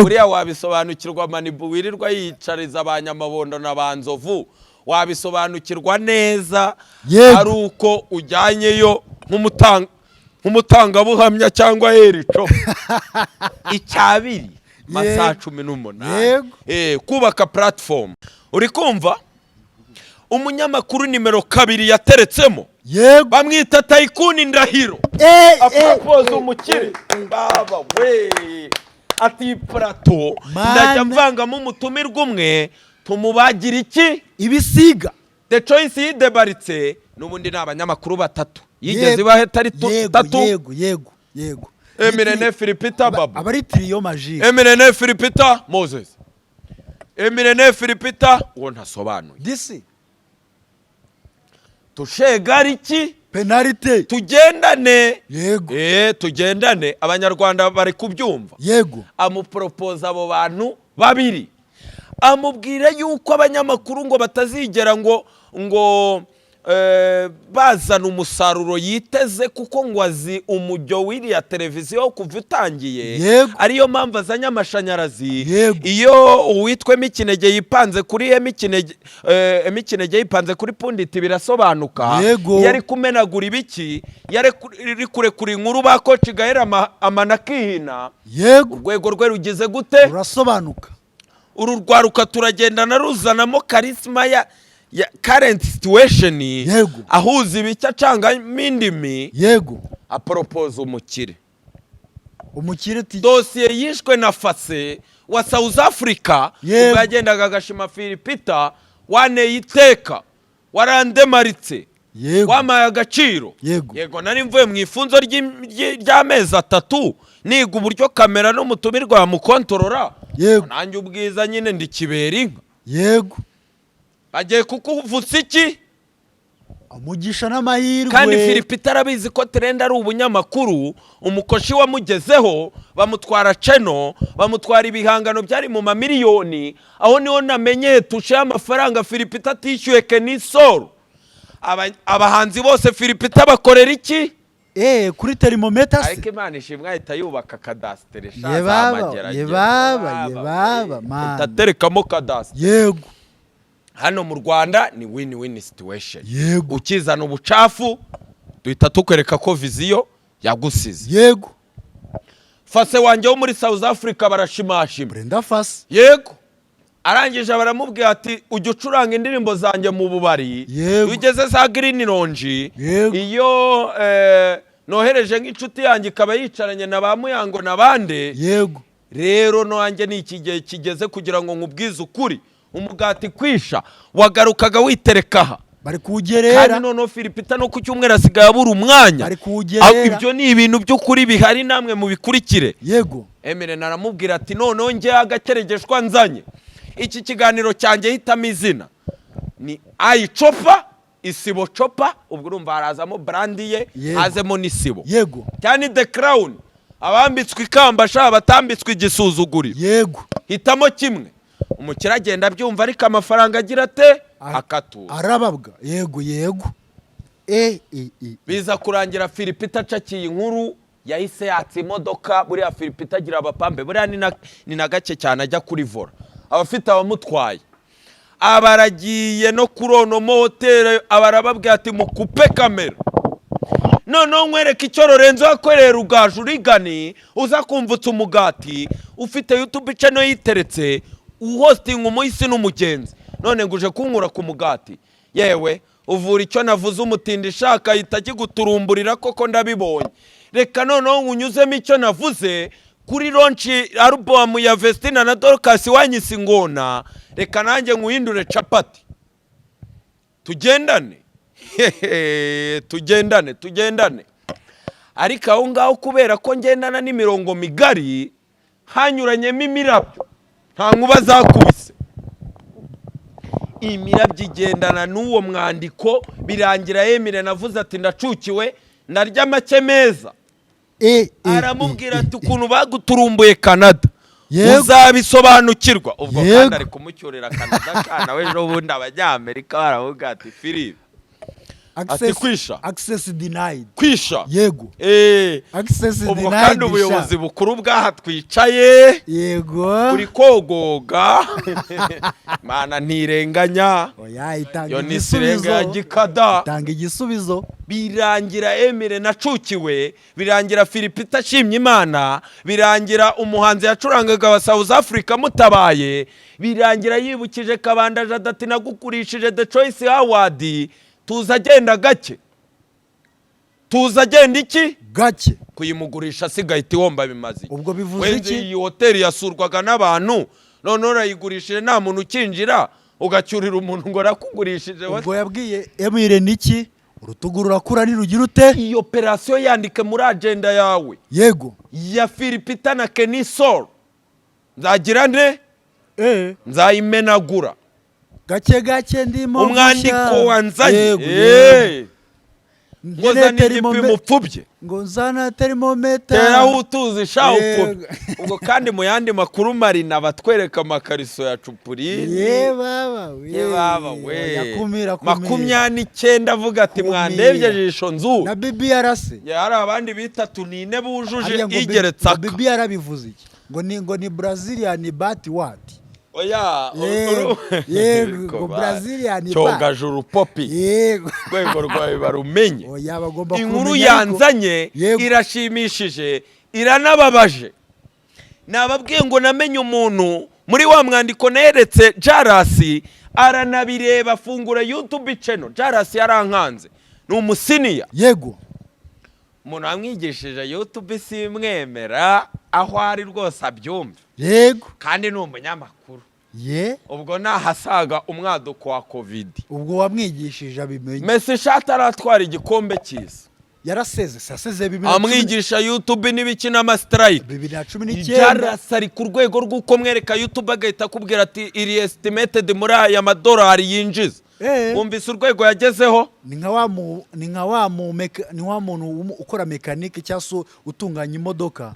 buriya wabisobanukirwa Manibu wirirwa yicariza abanyamabondo na banzovu wabisobanukirwa neza ari uko ujyanyeyo nk'umutangabuhamya cyangwa erico icyabiri masaha 18 kubaka platform uri kumva umunyamakuru nimero kabiri yateretsemo bamwita Tycoon Ndahiro apropose umukire baba we ati plateau ndajya mvangamo umutumirwa umwe tumubagira iki ibisiga the choice yidebaritse nubundi n'abanyamakuru batatu yigeze bahetari tatu yego Emirene Philipita baba abari trio magique Emirene Philipita Moses Emirene Philipita uwo ntasobanuye disi tushegara iki penalty tugendane yego tugendane abanyarwanda bari kubyumva yego amupropose abo bantu babiri amubwira yuko abanyamakuru ngo batazigera ngo bazana umusaruro yiteze kuko ngo azi umujyo w'iriya televiziyo kuva utangiye ariyo mpamvu azanye amashanyarazi iyo uwitwe Emikinege yipanze kuri Emikinege yipanze kuri punditi birasobanuka yari kumenagura ibiki yari kurekura inkuru bakoci gahera amanakihina urwego rwe rugize gute rurasobanuka uru rwaruka turagendana ruzanamo karisma ya current situation ahuza ibica canga mindimi apropose umukire dossier yishwe na Fase wa South Africa ubwo yagendaga agashima Philipita waneye iteka warandemaritse wamaye agaciro yego nari mvuye mu ifunzo ry'amezi 3 niga uburyo kamera n'umutumirwa yamukontorora nanjye ubwiza nyine ndi kibera inka yego bagiye kukuvutsa iki umugisha n'amahirwe. kandi Philipita arabizi ko Trend ari ubunyamakuru, umukoshi wamugezeho bamutwara cheno, bamutwara ibihangano byari mu mamiliyoni. Aho niho namenye tushe amafaranga Philipita atishyuye Kenisol. Abahanzi bose Philipita bakorera iki? Kuri termometer se. Ariko Imana ishimwe ahita yubaka kadastere yebaba man. Taterekamo kadastere. Yego. Hano mu Rwanda ni win-win situation. Yego. Ukizana ubucafu duhita tukwereka ko viziyo yagusize. Yego. Fase wanjye wo muri South Africa barashimashima. Brenda Fase. Yego. Arangije baramubwira ati ujye ucuranga indirimbo zanjye mu bubari. Ugeze za Green Lounge. Iyo nohereje nk'inshuti yanjye ikaba yicaranye na ba Muyango nabande. Yego. Rero nanjye ni iki gihe kigeze kugira ngo nkubwize ukuri. Umugati kwisha wagarukaga witerekaha bari kugerera. Kandi noneho Philipita no ku cyumweru asigaye abura umwanya. Bari kugerera. Ibyo ni ibintu by'ukuri bihari namwe mu bikurikire. Yego. Emere naramubwira ati noneho nge agakeregeshwa nzanye. Iki kiganiro cyanjye hitamo izina ni Ayicopa Isibo Copa. Ubwo urumva harazamo brandi ye, hazemo n'isibo. Yego. Cyane The Crown, abambitswe ikamba sha batambitswe igisuzuguri. Yego. Hitamo kimwe. Umukira agenda byumva ariko amafaranga agira ate akatura arababwa. Yego yego. Biza kurangira Philipita acakiye inkuru yahise yatsa imodoka. Buriya Philipita agira abapambe, buriya ni na gake cyane ajya kuri vola. Abafite abamutwaye abaragiye no kurono motel, abarababwira ati mukupe kamera noneho nkwereka icyo Lorenzo yakorera ugaju urigani uza kumvutsa umugati ufite YouTube channel yiteretse uhosting umuhisi n'umugenzi. None nguje kunkura ku mugati yewe uvura icyo navuze umutindi shaka ahita kiguturumburira koko ndabibonye. Reka noneho unyuzemo icyo navuze kuri launch album ya Vestina na Dorcas wanyise ingona. Reka nanjye nkuhindure capati tugendane. tugendane ariko aho ngaho kubera ko ngendana n'imirongo migari hanyuranyemo imirabyo nta nkuba zakubise. Imirabyo igendana n'uwo mwandiko birangira Emile navuze ati ndacukiwe ndarya make meza. Aramubwira ati ukuntu baguturumbuye Canada uzabisobanukirwa. Ubwo kandi ari kumucyurira Canada kana wejo bundi abanyamerika baravuga ati Philip ati kwisha access denied kwisha. Yego. Access denied. Ubwo kandi ubuyobozi bukuru bwaha twicaye. Yego. Kuri kogoga mana ntirenganya. Oya itanga yo nisirenga ya gikada. Itanga igisubizo. Birangira Emile nacukiwe, birangira Philipita ashimye Imana, birangira umuhanzi yacurangaga wa South Africa mutabaye, birangira yibukije Kabanda Jada ati nagukurishije The Choice Award. Tuza agenda gake. Tuza agenda iki? Gake. Kuyimugurisha sigaye itiwomba bimazi. Ubwo bivuze iki? Iyi hoteli yasurwaga n'abantu none urayigurishije nta muntu ukinjira ugacyurira umuntu ngo rakugurishije. Ubwo yabwiye Emile niki? Urutugu rurakura nirugira ute? Iyi operation yandike muri agenda yawe. Yego. Ya Philipita na Kenisol. Nzagira nde? Nzayimenagura. Gake ndimo umwandiko wanzanye. Ngoza n'igipimo pfubye. Ngo nzana termometer. Tera utuzi shawupo. Ubwo kandi mu yandi makuru Marina batwereka amakariso ya cupuri. Baba we. Yakumira. 29 avuga ati mwandebye jisho nzu. Na BBR se. Yari abandi bitatu nine bujuje igeretsaka. BBR bivuze iki? Ngo ni Brazilian bat what? Oya, yego Brazilian cyogajuru popi. Yego. Rwego rwawe barumenye. Oya bagomba kumenya. Inkuru yanzanye irashimishije, iranababaje. Nababwiye ngo namenye umuntu muri wa mwandiko neretse Jarasi aranabireba afungura YouTube channel. Jarasi yarankanze. Ni umusiniya. Yego. Umuntu amwigishije YouTube simwemera aho ari rwose abyumva. Yego. Kandi ni umunyamakuru. Ubwo nahasaga umwaduko wa COVID. Ubwo wamwigishije abimenye. Messi shataratwara igikombe cy'isi. Yaraseze amwigisha YouTube n'ibiki n'ama strike 2019. Jarasari ku rwego rw'uko mwereka YouTube agahita akubwira ati iri estimated muri aya madolari yinjiza. wumvise urwego yagezeho. ni nka wa muntu ukora mekanike cyangwa utunganya imodoka.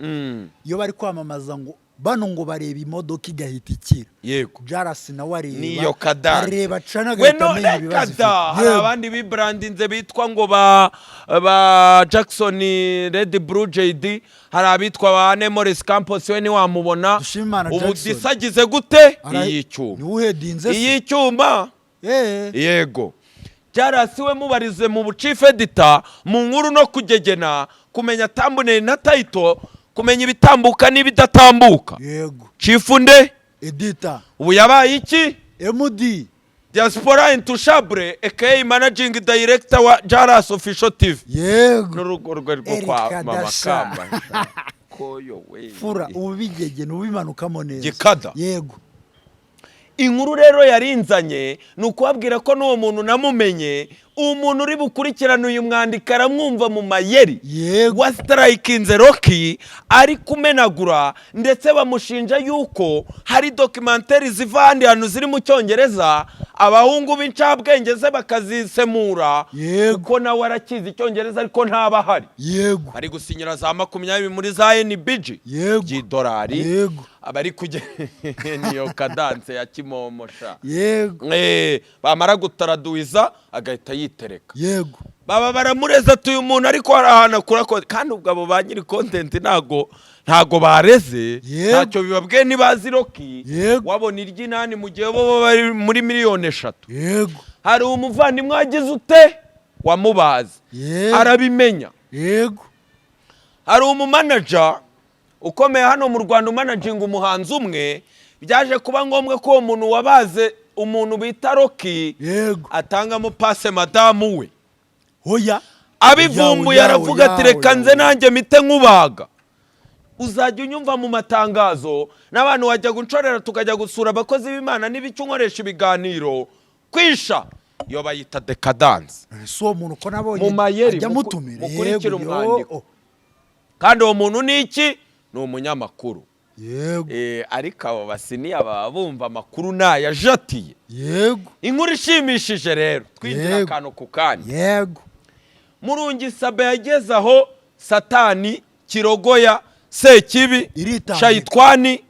Iyo bari kwamamaza ngo bano ngo bareba imodoka igahita ikira. Yego. Jarasi nawe niyo Kadance. areba cana agahita amenya ibibazo ifite. Hari abandi bibrandinze bitwa ngo ba Jackson Red Blue JD, hari abitwa ba Nemoris Campus, we ni wamubona. Ubu disagize gute? Iyi cyuma. Yego. Jarasi we mubarize mu chief editor, mu nkuru no kugegena, kumenya thumbnail na title, kumenya ibitambuka n'ibidatambuka. Yego. Chief nde? Editor. Ubu yabaye iki? MD. Diaspora Intouchable aka Managing Director wa Jaras Official TV. Yego. N'urugo rwe rwo kwa Mama Kamba. Koyo we. Fura ubigege nubimanukamo neza. Gikada. Yego. Inkuru rero yarinzanye nukubabwira ko n'uwo muntu namumenye, umuntu uri bukurikirana uyu mwandika aramwumva mu mayeri wa strikinze Rocky ari kumenagura, ndetse bamushinja yuko hari documentaire zivandi hano ziri mu Cyongereza abahungu b'incabwenge ze bakazisemura kuko nawe arakizi Icyongereza ariko ntaba hari. Yego. Ari gusinyira za 20 muri za NBG y'idolari. Yego. Abari kujya niyo Kadance ya Kimomosha. Yego. Bamara gutaraduiza agahita yitereka. Yego. Baba baramureza tuyu muntu ariko arahana kurakora, kandi ubwo abo ba nyiri content ntago bareze, ntacyo bibabwiye nibazi Rocky. Wabona iryinani mu gihe bo bari muri miliyoni 3. Yego. Hari umuvandimwe wagize ute wamubaza arabimenya. Yego. Hari umumanager ukomeye hano mu Rwanda umanaginga umuhanzi umwe, byaje kuba ngombwa ko uwo muntu wabaze umuntu bita Rocky atanga mu passe madamu we. Hoya abivumbuye aravuga ati reka nze nanjye mite nkubaga. Uzajya unyumva mu matangazo n'abantu wajya guncorera tukajya gusura abakozi b'Imana n'ibicyunkoresha ibiganiro kwisha yo bayita Decadence. So umuntu ko nabonye mu mayeri ajya mutumira mukurikira umwandiko, kandi uwo muntu ni iki? Ni umunyamakuru. Yego. Ariko abo basiniya baba bumva amakuru nayajatiye. Yego. Inkuru ishimishije rero twinjira akantu ku kandi. Yego. Murungi Sabe yageze aho Satani, Kirogoya, Sekibi, Shayitwani,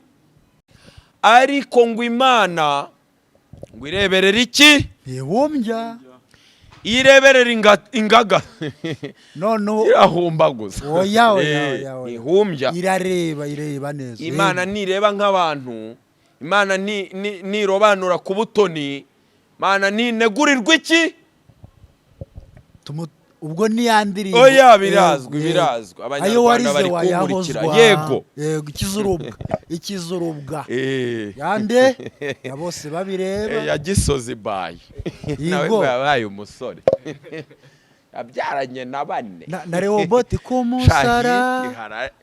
ariko ngo Imana ngo ireberera iki? Yewombya. Ireberera ingaga. No. Irahumbaguza. Oya. Ihumbya. Irareba neza. Imana nireba nk'abantu, Imana nirobanura ku butoni, Imana ninegurirwa iki? Ubwo niyandirimbo. Oya birazwi. Abanyarwanda bari kumurikira. Yego. Ikizurubwa. Yande ya bose babireba. Ya Gisozi bayi. Nawe yabaye umusore. Yabyaranye na 4. Na Rehoboth kumusara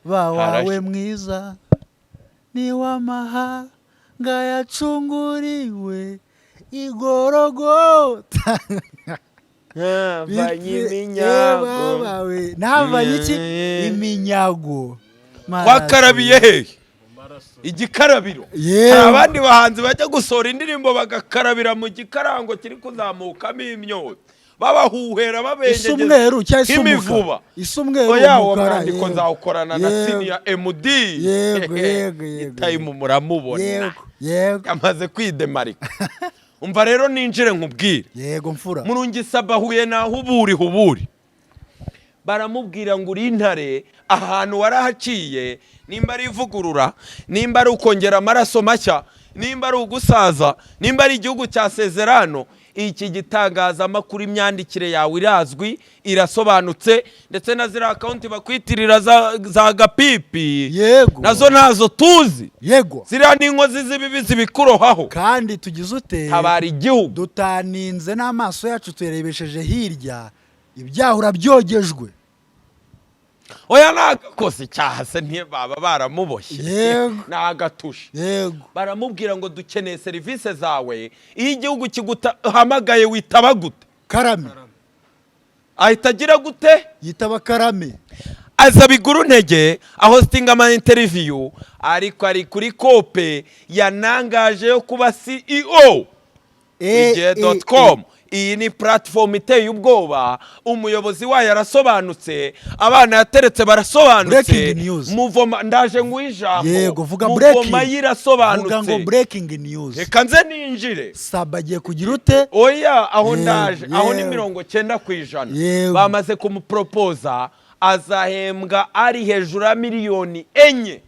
bawawe mwiza ni wamahanga yacunguriwe igorogota. Navanye iki? Iminyago. Wakarabiye hehe? Igikarabiro. Hari abandi bahanzi bajya gusora indirimbo bagakarabira mu gikarango kiri kuzamukamo imyotsi, babahuhera babengeje isumweru cyangwa imivuba. Isumweru umukara. Ndiko nzawukorana na senior MD. Yego. Time muramubona. Yego. Amaze kwidemarika. Umva rero ninjire nkubwire. Yego mfura. Murungi Sabe ahuye na huburi. Baramubwira ngo uri intare ahantu warahaciye, nimba ari ivugurura, nimba ari ukongera amaraso mashya, nimba ari ugusaza, nimba ari igihugu cya Sezerano, iki gitangaza amakuru imyandikire yawe irazwi, irasobanutse, ndetse na zira account bakwitirira za gapipi. Yego. Nazo nazo tuzi. Yego. Zira n'inkozi z'ibibi zibikurohaho. Kandi tugize ute? Tabara igihugu. Dutaninze n'amaso yacu tuyerebesheje hirya, ibyahura byogejwe. Oya nagakoze icyaha se ntibaba baramuboshye. Yego. Nagatushe. Yego. Baramubwira ngo dukeneye service zawe, iyo igihugu kiguhamagaye witaba gute? Karame. Ahita agira gute? Yitaba Karame. Aza biguru ntege ahostinga ama interview, ariko ari kuri kope yanangaje yo kuba CEO. Igihe.com iyi ni platform iteye ubwoba, umuyobozi wayo arasobanutse, abana yateretse barasobanutse, muvoma ndaje ngwijambo, yego vuga muvoma yirasobanutse, vuga ngo breaking news, reka nze ninjire. Saba agiye kugira ute? Oya, aho ndaje, aho ni 90%. Bamaze kumupropoza azahembwa ari hejuru ya miliyoni 4.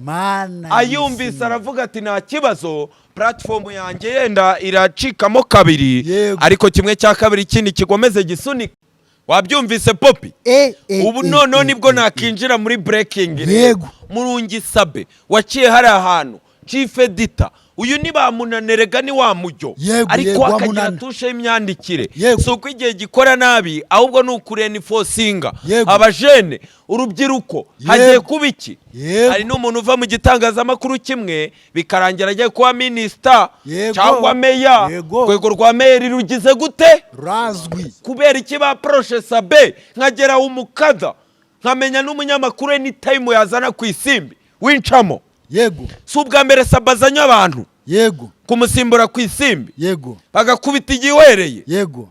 Mana ayumvise aravuga ati nta kibazo, platform yanjye yenda iracikamo kabiri, ariko kimwe cya kabiri kindi kigomeze gisunika. Wabyumvise Poppy? Ubu none nibwo nakinjira muri breaking. Yego Murungi Sabe waciye hari ahantu chief editor, uyu ni bamunanirega ni wa mujyo, ariko akagira tushe imyandikire, so ko igihe gikora nabi ahubwo nukurena ifosinga abajene urubyiruko hagiye kubiki. Hari n'umuntu uva mu gitangazamakuru kimwe bikarangira agiye kuba minister cyangwa meya, kwego rwa mayor rugize gute razwi, kubera iki ba proche Sabe nkagera umukada nkamenya n'umunyamakuru anytime yazana ku isimbi wincamo. Yego si ubwa mbere Sabazanya abantu, yego kumusimbura ku isimbi, yego bagakubita igiwereye, yego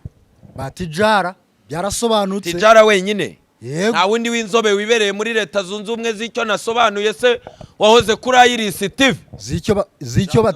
batijara byarasobanutse, tijara wenyine, nta wundi w'inzobe wibereye muri Leta Zunze Ubumwe z'icyo nasobanuye se wahoze kuri Ayirisi TV zicyo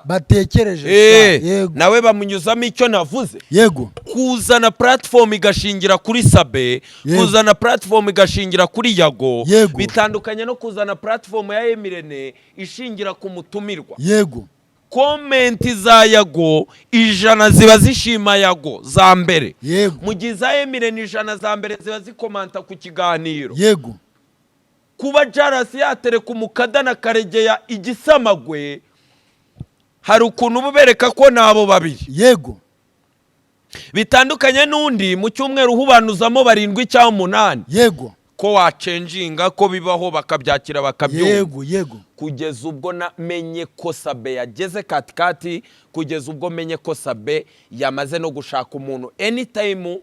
batekereje. Yego nawe bamunyuzamo icyo navuze. Yego kuzana platform igashingira kuri Sabe, kuzana platform igashingira kuri Yago, bitandukanye no kuzana platform ya Emirene ishingira ku mutumirwa. Yego komenti za Yago 100 ziba zishima Yago za mbere, mu gihe za Emirene 100 za mbere ziba zikomanta ku kiganiro. Yego kuba Jarasi yatere ku mukada na Karegeya igisamagwe hari ukuntu bubereka ko nabo babiri. Yego bitandukanye n'undi mu cyumweru hubanuzamo 7 cyangwa 8. Yego ko wacenjinga ko bibaho bakabyakira bakabyumva. Yego kugeza ubwo namenye ko Sabe yageze katikati, kugeza ubwo menye ko Sabe yamaze no gushaka umuntu anytime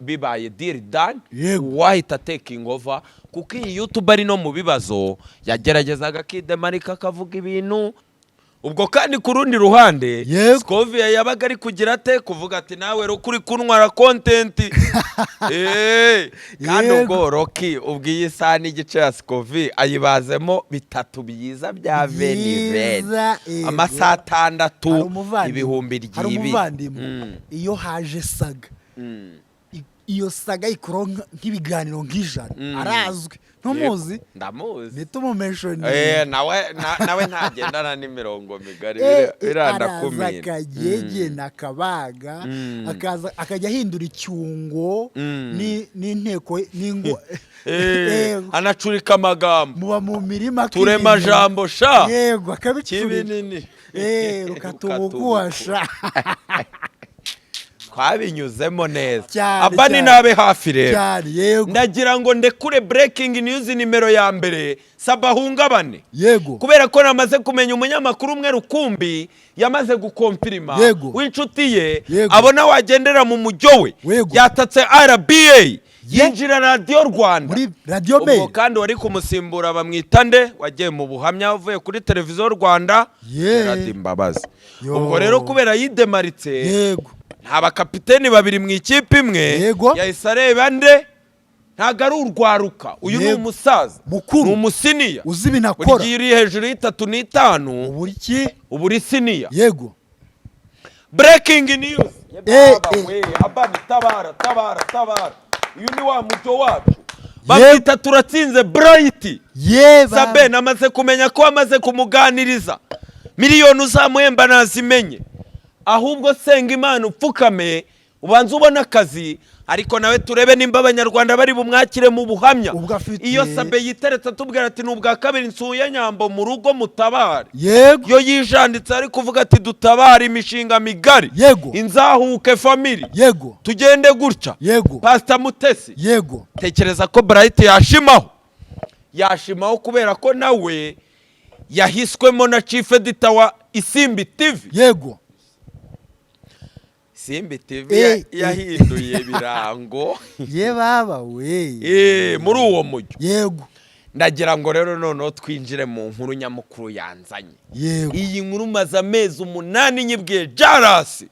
bibaye deal done wahita taking over, kuko iyi YouTube ari no mu bibazo yageragezaga kidemarika akavuga ibintu. Ubwo kandi ku rundi ruhande Scovia yabaga ari kugira ate kuvuga ati nawe rukuri kunwara content kandi ubwo Rocky ubwiye isa n'igice ya Scovia ayibazemo 3 byiza bya Veniven amasaha 6 ibihumbi ry'ibi. Hari umuvandimwe iyo haje Saga, iyo Saga ikoro nk'ibiganiro nk'ijana arazwi, ntumuzi? Ndamuzi, nitumumention nawe ntagendana n'imirongo migari birandakumira, akagege nakabaga akaza akajya hindura icyungo n'inteko n'ingo anacurika amagambo muba mu mirima turema jambo sha yego akabicuri kibinini rukatubuguhasha twabinyuzemo neza. Abani nabe hafi rero ndagira ngo ndekure breaking news nimero ya mbere Sabahungabane, kubera ko namaze kumenya umunyamakuru umwe rukumbi yamaze gukompirima w'inshuti ye abona wagendera mu mujyo we yatatse RBA yinjira Radio Rwanda muri Radio B, ubwo kandi wari kumusimbura bamwitande wagiye mu buhamya uvuye kuri televiziyo Rwanda Gerard Mbabazi. Ubwo rero kubera yidemaritse abakapiteni 2 mu ikipe imwe yahise areba nde ntago ari urwaruka, uyu ni umusaza mukuru umusiniya uzi binakora uri hejuru y'3 uburiki uburi siniya. Yego breaking news Abani tabara uyu ni wa muto wacu bamwita turatsinze Bright. Sabe namaze kumenya ko amaze kumuganiriza miliyoni uzamuhemba nazimenye, ahubwo senga Imana upfukame ubanza ubona akazi, ariko nawe turebe nimba abanyarwanda bari bumwakire mu buhamya. Iyo Sabe yiteretse atubwira ati n'ubwa kabiri nsuye Nyambo mu rugo mutabare, yo yijanditse ari kuvuga ati dutabare imishinga migari, inzahuke family, tugende gutya. Pastor Mutesi tekereza ko Bright yashimaho kubera ko nawe yahiswemo na chief editor wa Isimbi TV. Isimbi TV yahinduye birango baba muri uwo mujyo. Ndagira ngo rero noneho twinjire mu nkuru nyamukuru yanzanye. Iyi nkuru maze amezi 8 nyibwiye Jarasi.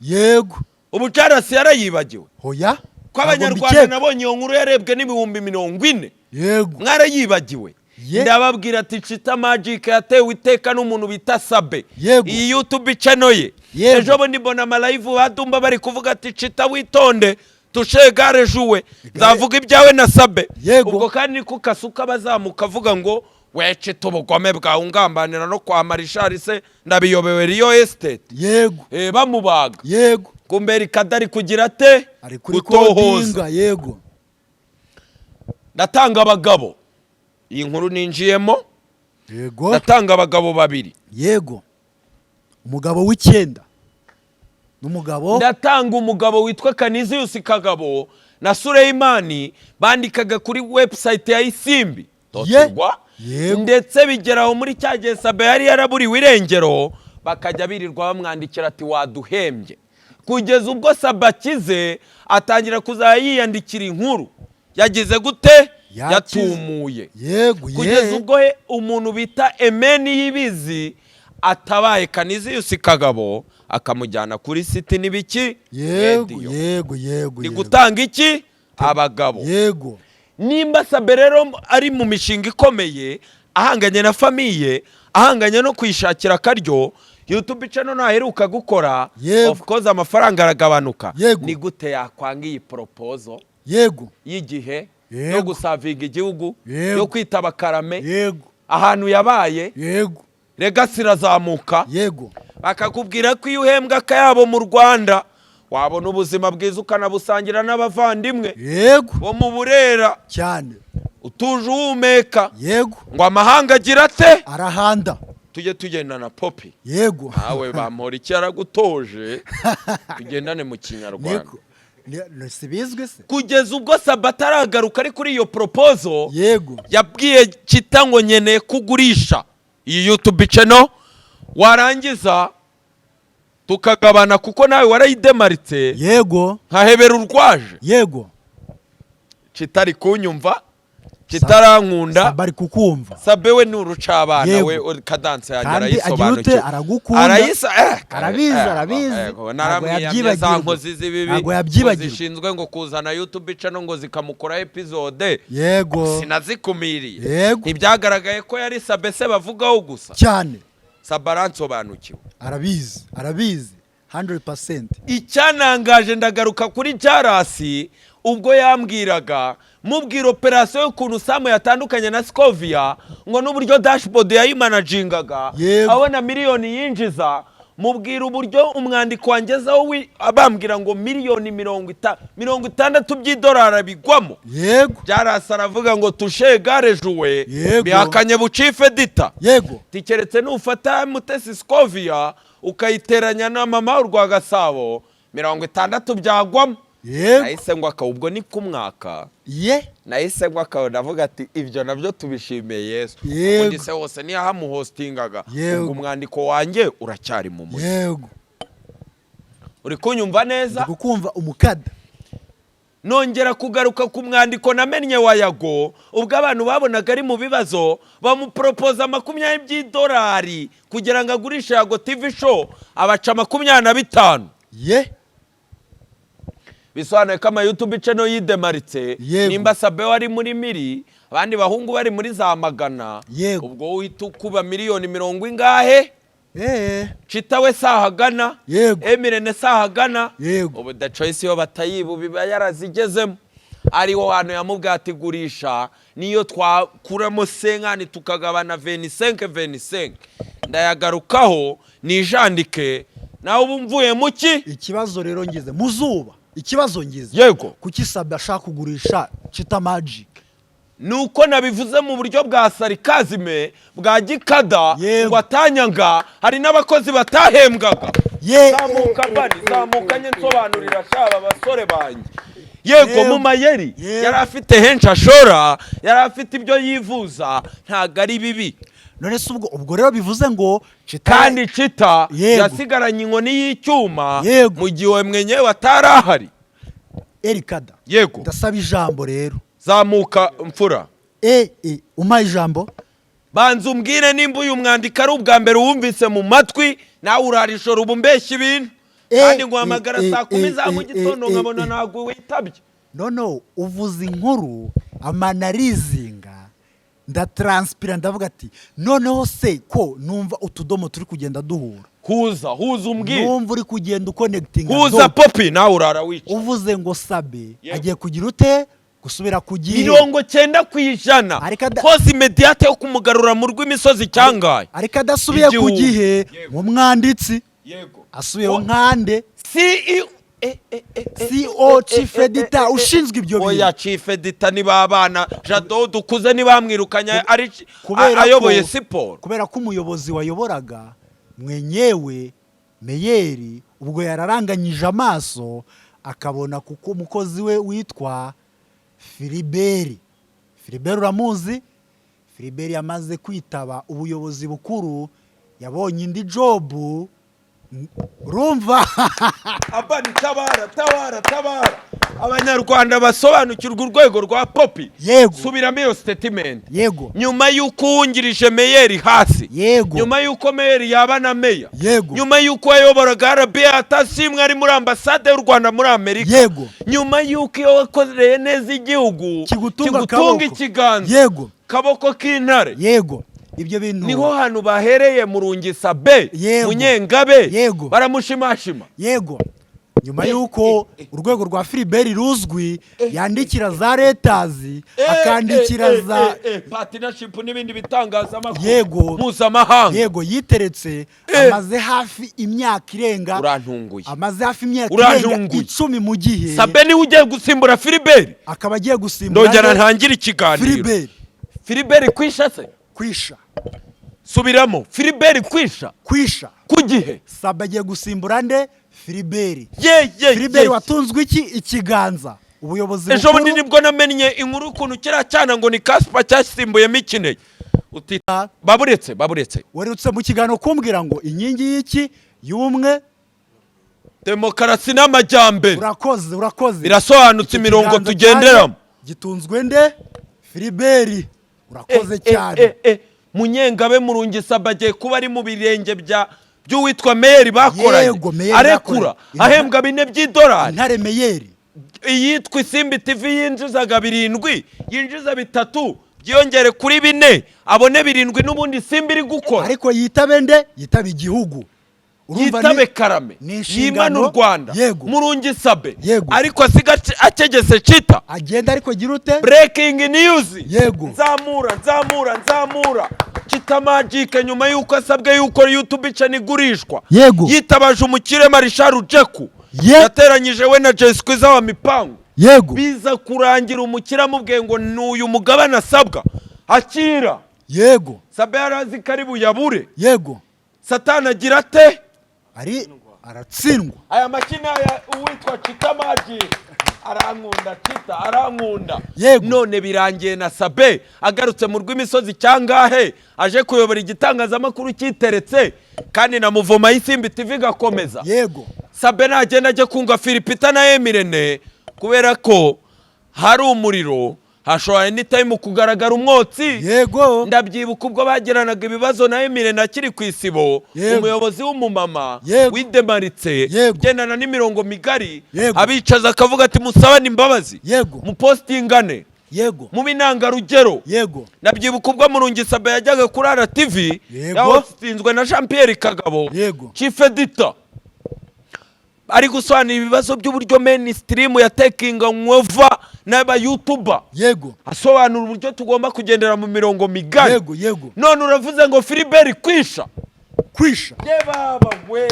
ubu Jarasi yarayibagiwe hoya ko abanyarwanda nabonye iyo nkuru yarebwe n'ibihumbi 40. yego mwarayibagiwe ndababwira ati Chita Magic yatewe iteka n'umuntu bita Sabe iyi YouTube channel ye ejo bundi mbona amalive badumba bari kuvuga ati Chita witonde tushegare juwe nzavuga ibyawe na Sabe ubwo kandi niko kasuka bazamuka avuga ngo wece tubugome bwa ungambanira no kwa Marishari se ndabiyobewe Rio Estate yego bamubaga yego kumberi kadari kugira te ari kuri kodinga yego ndatanga abagabo iyi nkuru ninjiyemo yego ndatanga abagabo babiri yego umugabo w'icyenda n'umugabo ndatanga umugabo witwa Canisius Kagabo na Suleimani bandikaga kuri website ya Isimbi ndetse bigeraho muri cyagiye Sabe yari yaraburiwe irengero bakajya birirwa bamwandikira ati waduhembye kugeza ubwo Sabe akize atangira kuzayiyandikira inkuru yagize gute yatumuye yego kugeza ubwo umuntu bita Emeni Yibizi atabaye Canisius Kagabo akamujyana kuri site nibiki yego ni gutanga iki abagabo yego nimba Sabe rero ari mu mishinga ikomeye ahanganye na famiye ahanganye no kwishakira karyo YouTube channel naheruka gukora of course amafaranga aragabanuka ni gute yakwanga iyi proposal yego y'igihe yo gusavinga igihugu yo kwitaba karame ahantu yabaye legacy razamuka bakakubwira ko iyo uhembwa akayabo mu Rwanda wabona ubuzima bwiza ukanabusangira n'abavandimwe bo mu Burera cyane utuje uhumeka ngo amahanga agira ate arahanda tujye tugenda na Poppy nawe bampora iki yaragutoje tugendane mu Kinyarwanda nisibizwe se kugeza ubwo Sabe ataragaruka ari kuri iyo proposal yabwiye Chita ngo nyeneye kugurisha iyi YouTube channel warangiza tukagabana kuko nawe warayidemaritse nkahebera urwaje Chita ari kunyumva kitarankunda Sabe ari kukumva Sabe we n'urucabana we kadanse yagera yisobanukiwe arabizi naramwiyamye za nkozi z'ibibi zishinzwe ngo kuzana YouTube channel ngo zikamukora episode sinazikumiriye ntibyagaragaye ko yari Sabe se bavugaho gusa cyane Sabe aransobanukiwe arabizi 100%. icyanangaje ndagaruka kuri Jarasi ubwo yambwiraga mubwira operation y'ukuntu Samu yatandukanye na Scovia ngo n'uburyo dashboard yayimanagingaga abona miliyoni yinjiza mubwira uburyo umwandiko wangezaho abambwira ngo miliyoni 60 by'idolari bigwamo Jarasi aravuga ngo tushegare juwe bihakanye bucife dita tikeretse n'ufata Mutesi Scovia ukayiteranya na mama urwa Gasabo 60 byagwamo nahise ngo akawubwo ni kumwaka nahise ngo akawuda avuga ati ibyo nabyo tubishimiye Yesu undi se hose ni yahamuhostingaga ngo umwandiko wanjye uracyari mu muri uri kunyumva neza gukumva umukada nongera kugaruka ku mwandiko namennye wa Yago ubwo abantu babonaga ari mu bibazo bamupropoza 20 by'idolari kugira ngo agurishe Yago TV show abaca 25 bisobanuye ko YouTube channel yidemaritse nimba Sabe wari muri miri abandi bahungu bari muri za magana ubwo uhita kuba miliyoni 70 ingahe Chita we sahagana Emirene sahagana ubu the choice yo batayibu biba yarazigezemo ariho hano yamubwati gurisha niyo twakuramo senkani tukagabana 25 ndayagarukaho nijandike nawe ubumvuye muki ikibazo rero ngize muzuba ikibazo ngize kuki Sabe ashaka kugurisha Chita Magic nuko nabivuze mu buryo bwa sarikazime bwa gikada ngo atanyanga hari n'abakozi batahembwaga zamukanye nsobanurira shaba abasore banjye mu mayeri yari afite henshi ashora yari afite ibyo yivuza ntago ari bibi none se ubwo rero bivuze ngo kandi Chita yasigaranye inkoni y'icyuma mu gihe mwenye watarahari Erikada ndasaba ijambo rero zamuka mfura umpa ijambo banza umbwire nimba uyu mwandiko ari ubwa mbere wumvise mu matwi nawe urarishora ubu mbeshya ibintu kandi nguhamagara saa 10 za mu gitondo nkabona ntabwo witabye. No uvuze inkuru amanarizinga ndatranspira ndavuga ati noneho se ko numva utudomo turi kugenda duhura. Huza umbwire. Numva uri kugenda uconnecting. Huza Poppy nawe urara wica. Uvuze ngo Sabe agiye kugira ute gusubira kugiye 90% hose imediate yo kumugarura mu rw'imisozi cyangaye. Ariko adasubiye ku gihe mu mwanditsi. Yego. Asubiye nkande. CEO Chief Editor ushinzwe ibyo bintu. Oya Chief Editor ni babana Jado dukuze ni bamwirukanya ari ayoboye siporo. Kubera ko umuyobozi wayoboraga mwenyewe Meyeri ubwo yararanganyije amaso akabona kuko umukozi we witwa Filiberi uramuzi. Filiberi yamaze kwitaba ubuyobozi bukuru yabonye indi jobu. Rumva abani tabara abanyarwanda basobanukirwa urwego rwa Poppy. Yego. Subiramo iyo statement. Yego. Nyuma yuko wungirije Meyeri hasi. Yego. Nyuma yuko Meyeri yaba na meya. Yego. Nyuma yuko ayoboraga RBA atasimwe ari muri ambasade y'u Rwanda muri Amerika. Yego. Nyuma yuko yakoreye neza igihugu kigutunga ikiganza. Yego. Kaboko k'intare. Yego. Ibyo bintu niho hanu bahereye Murungi Sabe Munyengabe baramushimashima. Yego. Nyuma yuko urwego rwa Filiberi ruzwi yandikira za letazi akandikira za partnership n'ibindi bitangazamakuru. Yego. Mpuzamahanga. Yego yiteretse amaze hafi imyaka irenga. Urantunguye. Amaze hafi imyaka irenga 10 mu gihe. Sabe ni ugiye gusimbura Filiberi. Akaba agiye gusimbura. Ndongera ntangira ikiganiro. Filiberi kwisha se. Kwisha. Subiramo. Filiberi kwisha. Ku gihe. Sabe agiye gusimbura nde? Filiberi. Filiberi watunzwe ikiganza. Ubuyobozi bukuru. Ejo bundi nibwo namenye inkuru ukuntu kira cyana ngo ni Kaspa cyasimbuye mikineye. Utita baburetse. Werutse mu kiganiro kumbwira ngo inkingi y'iki y'ubumwe demokarasi n'amajyambere. Urakoze. Birasobanutse imirongo tugenderamo. Gitunzwe nde? Filiberi. Urakoze cyane. Munyengabe Murungi Sabe agiye kuba ari mu birenge by'uwitwa Meyeri bakoranye. Arekura ahembwa 4 by'idolari. Ntare Meyeri iyitwa Isimbi TV yinjizaga 7 yinjiza 3 byongere kuri 4 abone 7 n'ubundi Isimbi iri gukora. Ariko yitabe nde? Yitabe igihugu. Yitabe Karame yimana u Rwanda. Murungi Sabe ariko asiga akegese cita agenda ariko gira ute breaking news. Yego. Nzamura Chita Magic nyuma yuko asabwe yuko YouTube channel igurishwa. Yego. Yitabaje umukire Marishal Ujeku yateranyije we na Jesquiza wa mipango. Yego. Biza kurangira umukire amubwiye ngo n'uyu mugabana asabwa akira. Yego. Sabe yarazi karibu yabure. Yego. Satana agira ate aratsindwa. Aya makina ya uwitwa Chita Magic arankunda. None birangiye na Sabe agarutse mu rw'imisozi cyangahe aje kuyobora igitangazamakuru cyiteretse kandi na muvoma y'Isimbi TV gakomeza. Yego. Sabe nagenda aje kunga Philipita na Emirene kubera ko hari umuriro hashobora anytime kugaragara umwotsi. Yego. Ndabyibuka ubwo bagiranaga ibibazo na Emirene akiri ku isibo. Umuyobozi w'umumama widemaritse gendana n'imirongo migari abicaza akavuga ati musabane imbabazi. Mu postingane. Yego. Mu binanga rugero. Yego. Ndabyibuka ubwo Murungi Sabe yajyaga kuri RTV yahostinzwe na Jean Pierre Kagabo. Chief Editor ari gusobanura ibibazo by'uburyo mainstream ya takinga mwova n'aba YouTuber. Yego. Asobanura uburyo tugomba kugendera mu mirongo migari. Yego. None uravuze ngo Filiberi kwisha. Ye baba we.